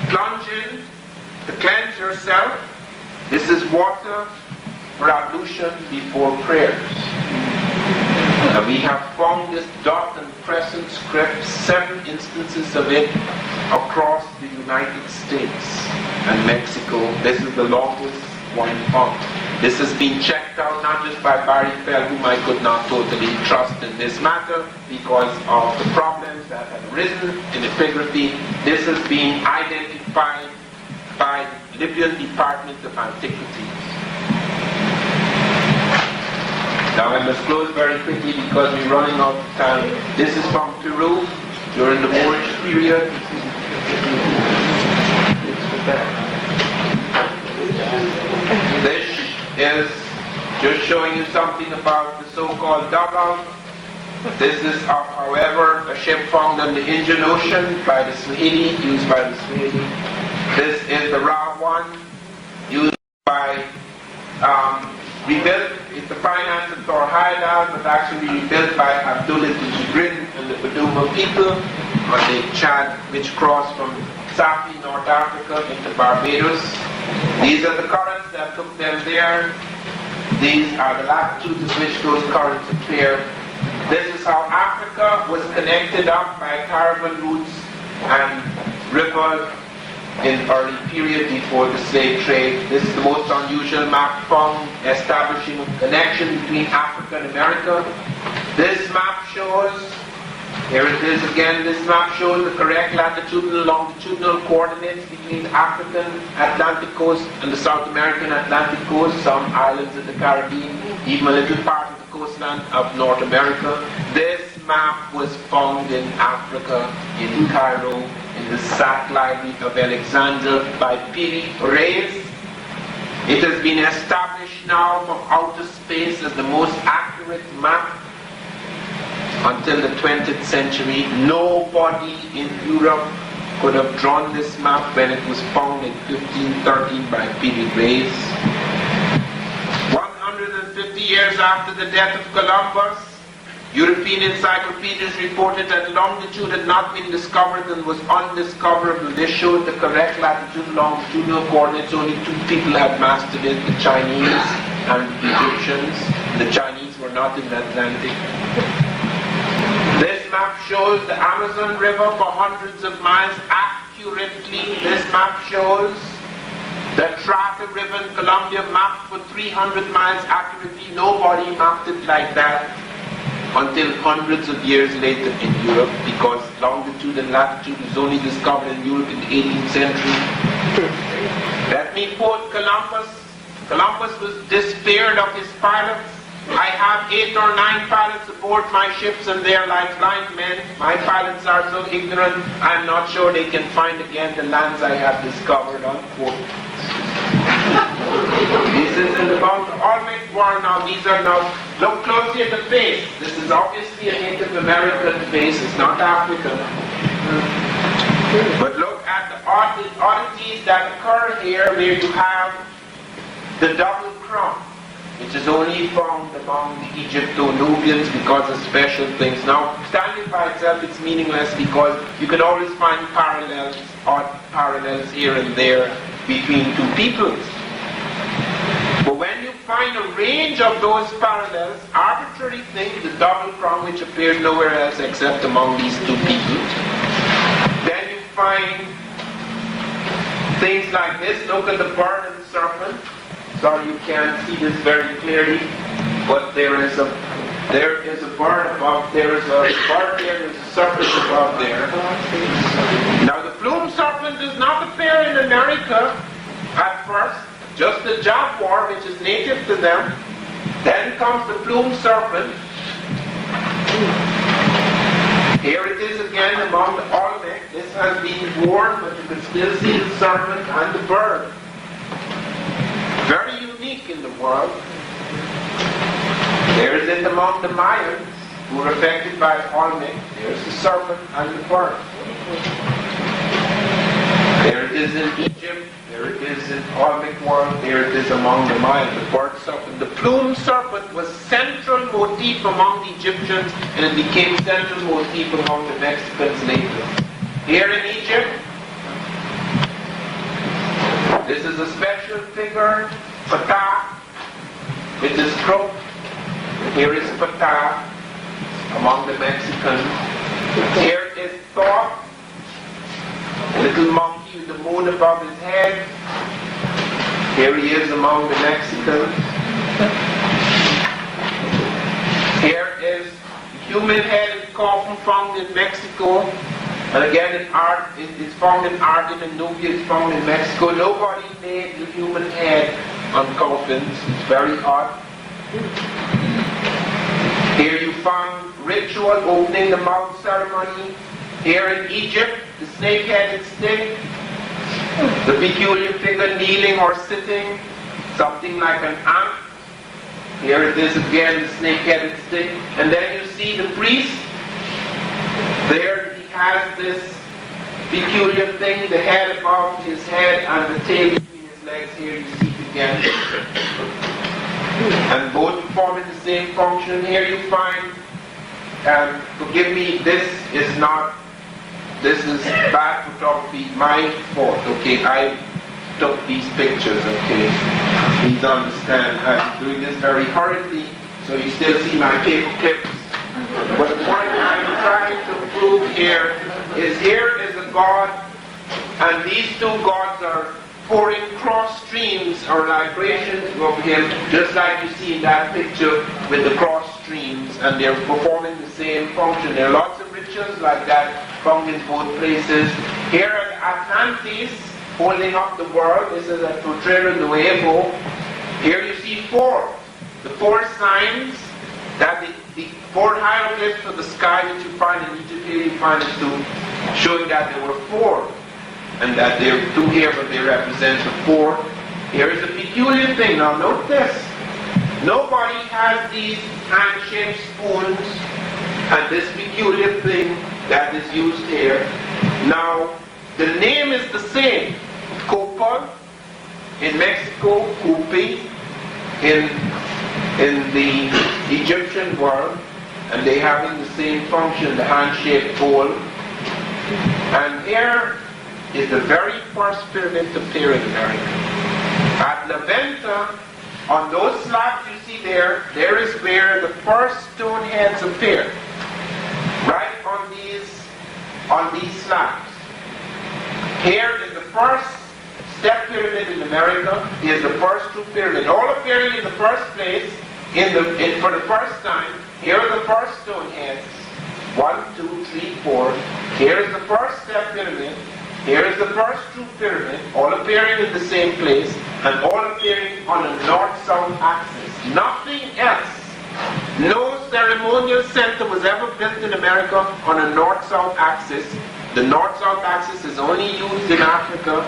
plunge in to cleanse yourself. This is water for ablution before prayers. And we have found this dot and crescent script, 7 instances of it across the United States and Mexico. This is the longest one found. This has been checked out not just by Barry Fell, whom I could not totally trust in this matter because of the problems that had arisen in epigraphy. This has been identified by the Libyan Department of Antiquities. Now I must close very quickly because we're running out of time. This is from Peru during the Moorish period. This is just showing you something about the so-called dugout. This is, however, a ship found on the Indian Ocean by the Swahili, used by the Swahili. This is the Ra one, used by, rebuilt, it's the finance of Thor Haidal, but actually rebuilt by Abdullah Jibrin and the Baduma people on the Chad, which crossed from Safi, North Africa, into Barbados. These are the currents that took them there. These are the latitudes at which those currents appear. This is how Africa was connected up by caravan routes and rivers in early period before the slave trade. This is the most unusual map found establishing a connection between Africa and America. This map shows, here it is again, this map shows the correct latitudinal, longitudinal coordinates between the African Atlantic coast and the South American Atlantic coast, some islands in the Caribbean, even a little part of the coastline of North America. This map was found in Africa, in Cairo, in the Sac Library of Alexandria by Piri Reis. It has been established now from outer space as the most accurate map until the 20th century. Nobody in Europe could have drawn this map when it was found in 1513 by Piri Reis. 150 years after the death of Columbus, European encyclopedias reported that longitude had not been discovered and was undiscoverable. This showed the correct latitude and longitudinal coordinates. Only two people had mastered it, the Chinese and the Egyptians. The Chinese were not in the Atlantic. This map shows the Amazon River for hundreds of miles accurately. This map shows the Trata River in Colombia mapped for 300 miles accurately. Nobody mapped it like that until hundreds of years later in Europe, because longitude and latitude was only discovered in Europe in the 18th century. Let me quote Columbus. Columbus was despaired of his pilots. I have 8 or 9 pilots aboard my ships and they are like blind men. My pilots are so ignorant, I am not sure they can find again the lands I have discovered, unquote. This is in the Mount Olmec War now. These are now, look closely at the face. This is obviously a Native American face, it's not African. But look at the oddities that occur here where you have the double crown, which is only found among the Egypto-Nubians because of special things. Now, standing by itself, it's meaningless because you can always find parallels, odd parallels here and there between two peoples. But when you find a range of those parallels, arbitrary things, the double crown which appears nowhere else except among these two peoples, then you find things like this. Look at the bird and the serpent. Sorry, you can't see this very clearly, but there is a bird above, there is a bird there, there's a serpent above there. Now the plume serpent does not appear in America at first, just the jaguar, which is native to them. Then comes the plume serpent. Here it is again among the Olmec. This has been worn, but you can still see the serpent and the bird. Very unique in the world. There is it among the Mayans, who were affected by Olmec. There's the serpent and the bird. There it is in Egypt. There it is in Olmec world. There it is among the Mayans, the bird serpent. The plume serpent was central motif among the Egyptians, and it became central motif among the Mexicans later. Here in Egypt, this is a special figure, Ptah, with his crook. Here is Ptah among the Mexicans. Here is Thoth, a little monkey with the moon above his head. Here he is among the Mexicans. Here is the human-headed coffin found in Mexico. And again, in art, it's found in art in Nubia, it's found in Mexico. Nobody made the human head on coffins. It's very odd. Here you found ritual opening the mouth ceremony. Here in Egypt, the snake-headed stick, the peculiar figure kneeling or sitting, something like an ant. Here it is again, the snake-headed stick. And then you see the priest. There he has this peculiar thing, the head above his head and the tail between his legs. Here you see it again. And both performing the same function. Here you find, forgive me, this is bad photography, my fault, okay? I took these pictures, okay? Please understand, I'm doing this very hurriedly, so you still see my paper clips. But the point I'm trying to prove here is a God, and these two gods are pouring cross streams or libations of him, just like you see in that picture with the cross streams, and they're performing the same function. There are lots of rituals like that found in both places. Here are Atlantis holding up the world. This is a Potrero Nuevo. Here you see the four signs, that the four hieroglyphs of the sky that you find in Egypt. Here you find it too, showing that there were four, and that there are two here, but they represent the four. Here is a peculiar thing. Now note this. Nobody has these hand-shaped spoons and this peculiar thing that is used here. Now, the name is the same. Copal in Mexico, Cupi in the Egyptian world. and they having the same function, the hand-shaped pole. And here is the very first pyramid to appear in America. At La Venta, on those slabs you see there, there is where the first stone heads appear. Right on these slabs. Here is the first step pyramid in America. Is the first two pyramids, all appearing in the first place for the first time. Here are the first stone heads. 1, 2, 3, 4. Here is the first step pyramid. Here is the first two pyramid, all appearing in the same place, and all appearing on a north-south axis. Nothing else. No ceremonial center was ever built in America on a north-south axis. The north-south axis is only used in Africa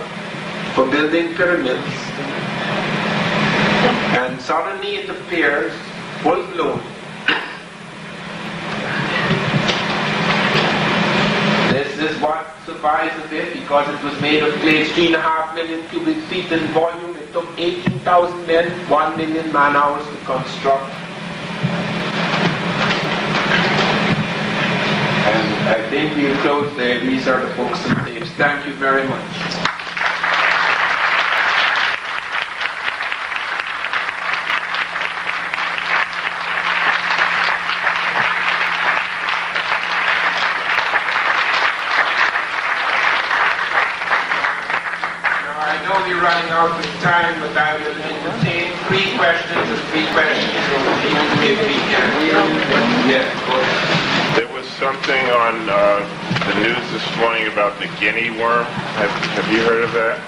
for building pyramids. And suddenly it appears full-blown. This is what survives of it, because it was made of clay, 3.5 million cubic feet in volume. It took 18,000 men, 1 million man-hours to construct. And I think we'll close there. These are the books and tapes. Thank you very much. We're running out of time, but I will entertain 3 questions and 3 questions if we can. Yes, go ahead. There was something on the news this morning about the guinea worm. Have you heard of that?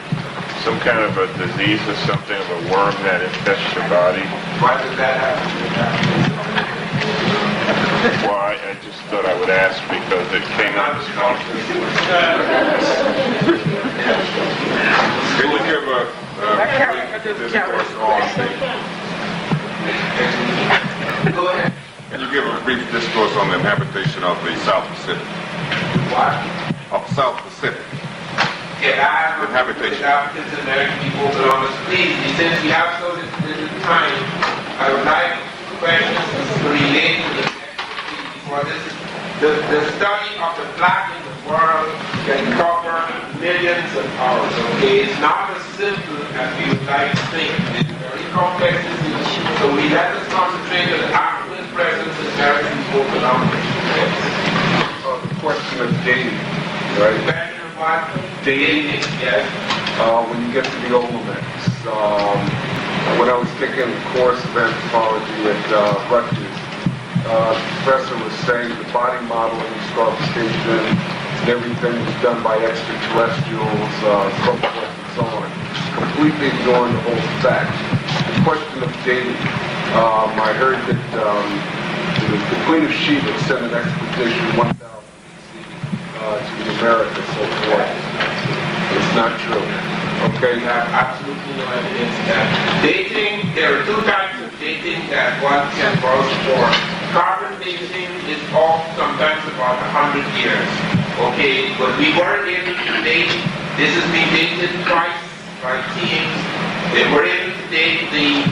Some kind of a disease or something of a worm that infests your body. Why did that happen? Why? I just thought I would ask because it came out this morning. Can you give a brief discourse on Go ahead. Can you give a brief discourse on the habitation of the South Pacific? What? Of South Pacific. Yeah, I have The habitation. Africans and American people, but on the please, since we have so little time, I would like questions to relate to the expertise, for this. The study of the black in the world can cover millions of hours, okay? It's not as simple as we would like to think. It's very complex issue. So we let us concentrate on the African presence in American people phenomenon. The question of dating, right? The question of what? Dating, yes. When you get to the Olmecs, when I was taking a course of anthropology at Rutgers, the professor was saying the body modeling, scarification, and everything was done by extraterrestrials, so forth and so on, completely ignoring the whole fact. The question of dating, I heard that the Queen of Sheba sent an expedition 1000 BC to the Americas, so forth. It's not true. Okay? We have absolutely no evidence that dating, there are 2 types of dating that one can vouch for. Carbon dating is off sometimes about 100 years. Okay, but we weren't able to date. This has been dated twice by teams. They were able to date the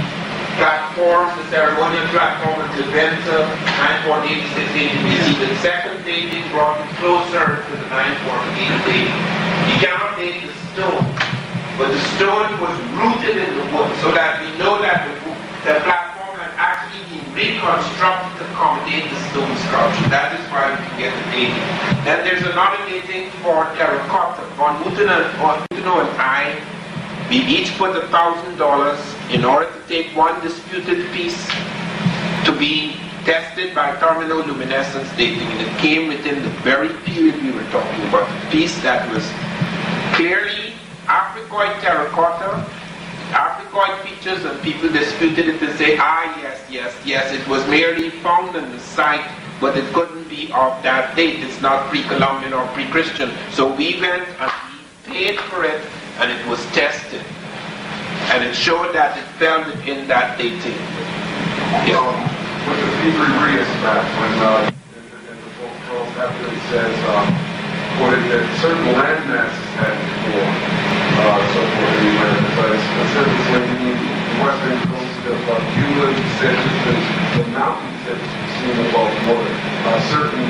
platform, the ceremonial platform at La Venta, 946 BC. The second dating brought it closer to the 948 dating. You cannot date the stone, but the stone was rooted in the wood, so that we know that the platform had actually been reconstructed to accommodate the stone sculpture. That is why we can get the dating. Then there's another dating for terracotta. Von Mutino and I, we each put $1,000 in order to take one disputed piece to be tested by thermoluminescence dating, and it came within the very period we were talking about. A piece that was clearly Africoid terracotta, Africoid features, and people disputed it and say, yes, it was merely found on the site, but it couldn't be of that date. It's not pre-Columbian or pre-Christian. So we went and we paid for it, and it was tested. And it showed that it fell within that dating. Yeah. What does Hebrew agree is that when in the book Charles Happily says, quoted that certain land masses had before, so forth, but specifically in the western coast of Cuba, you said that the mountains that you seen above water, certain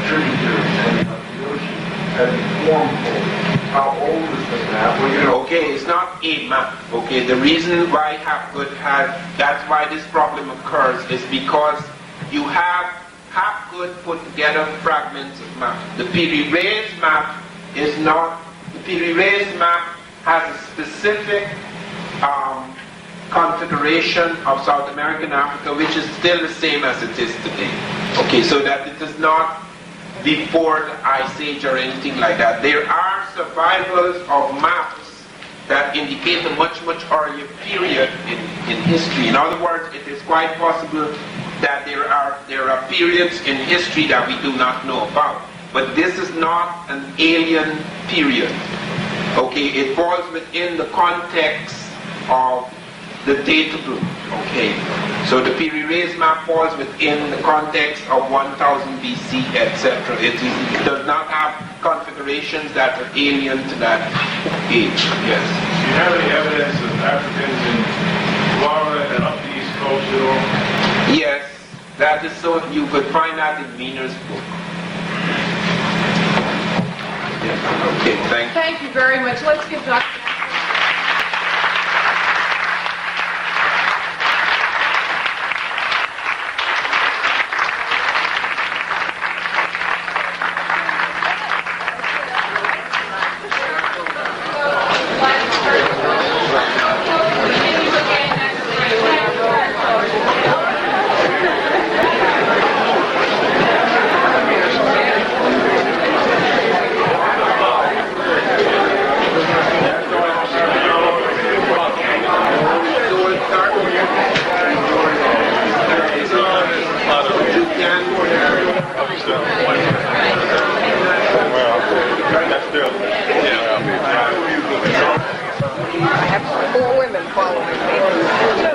tributaries and the ocean have been formed over. How old is the map? Well, you know, Okay, it's not a map. Okay, the reason why Hapgood had, that's why this problem occurs, is because you have Hapgood put together fragments of map. The Piri Reis map is not, the Piri Reis map has a specific configuration of South America and Africa, which is still the same as it is today. Okay, so that it is not before the Ice Age or anything like that. There are survivals of maps that indicate a much, much earlier period in history. In other words, it is quite possible that there are periods in history that we do not know about. But this is not an alien period. Okay, it falls within the context of the data group. Okay, so the Piri Reis map falls within the context of 1000 BC, etc. It does not have configurations that are alien to that age. Yes. Do you have any evidence of Africans in Florida and up the East Coast at all? Yes, that is so. You could find that in Wiener's book. Yes. Okay, thank you. Thank you very much. Let's give Dr. I have 4 women following me.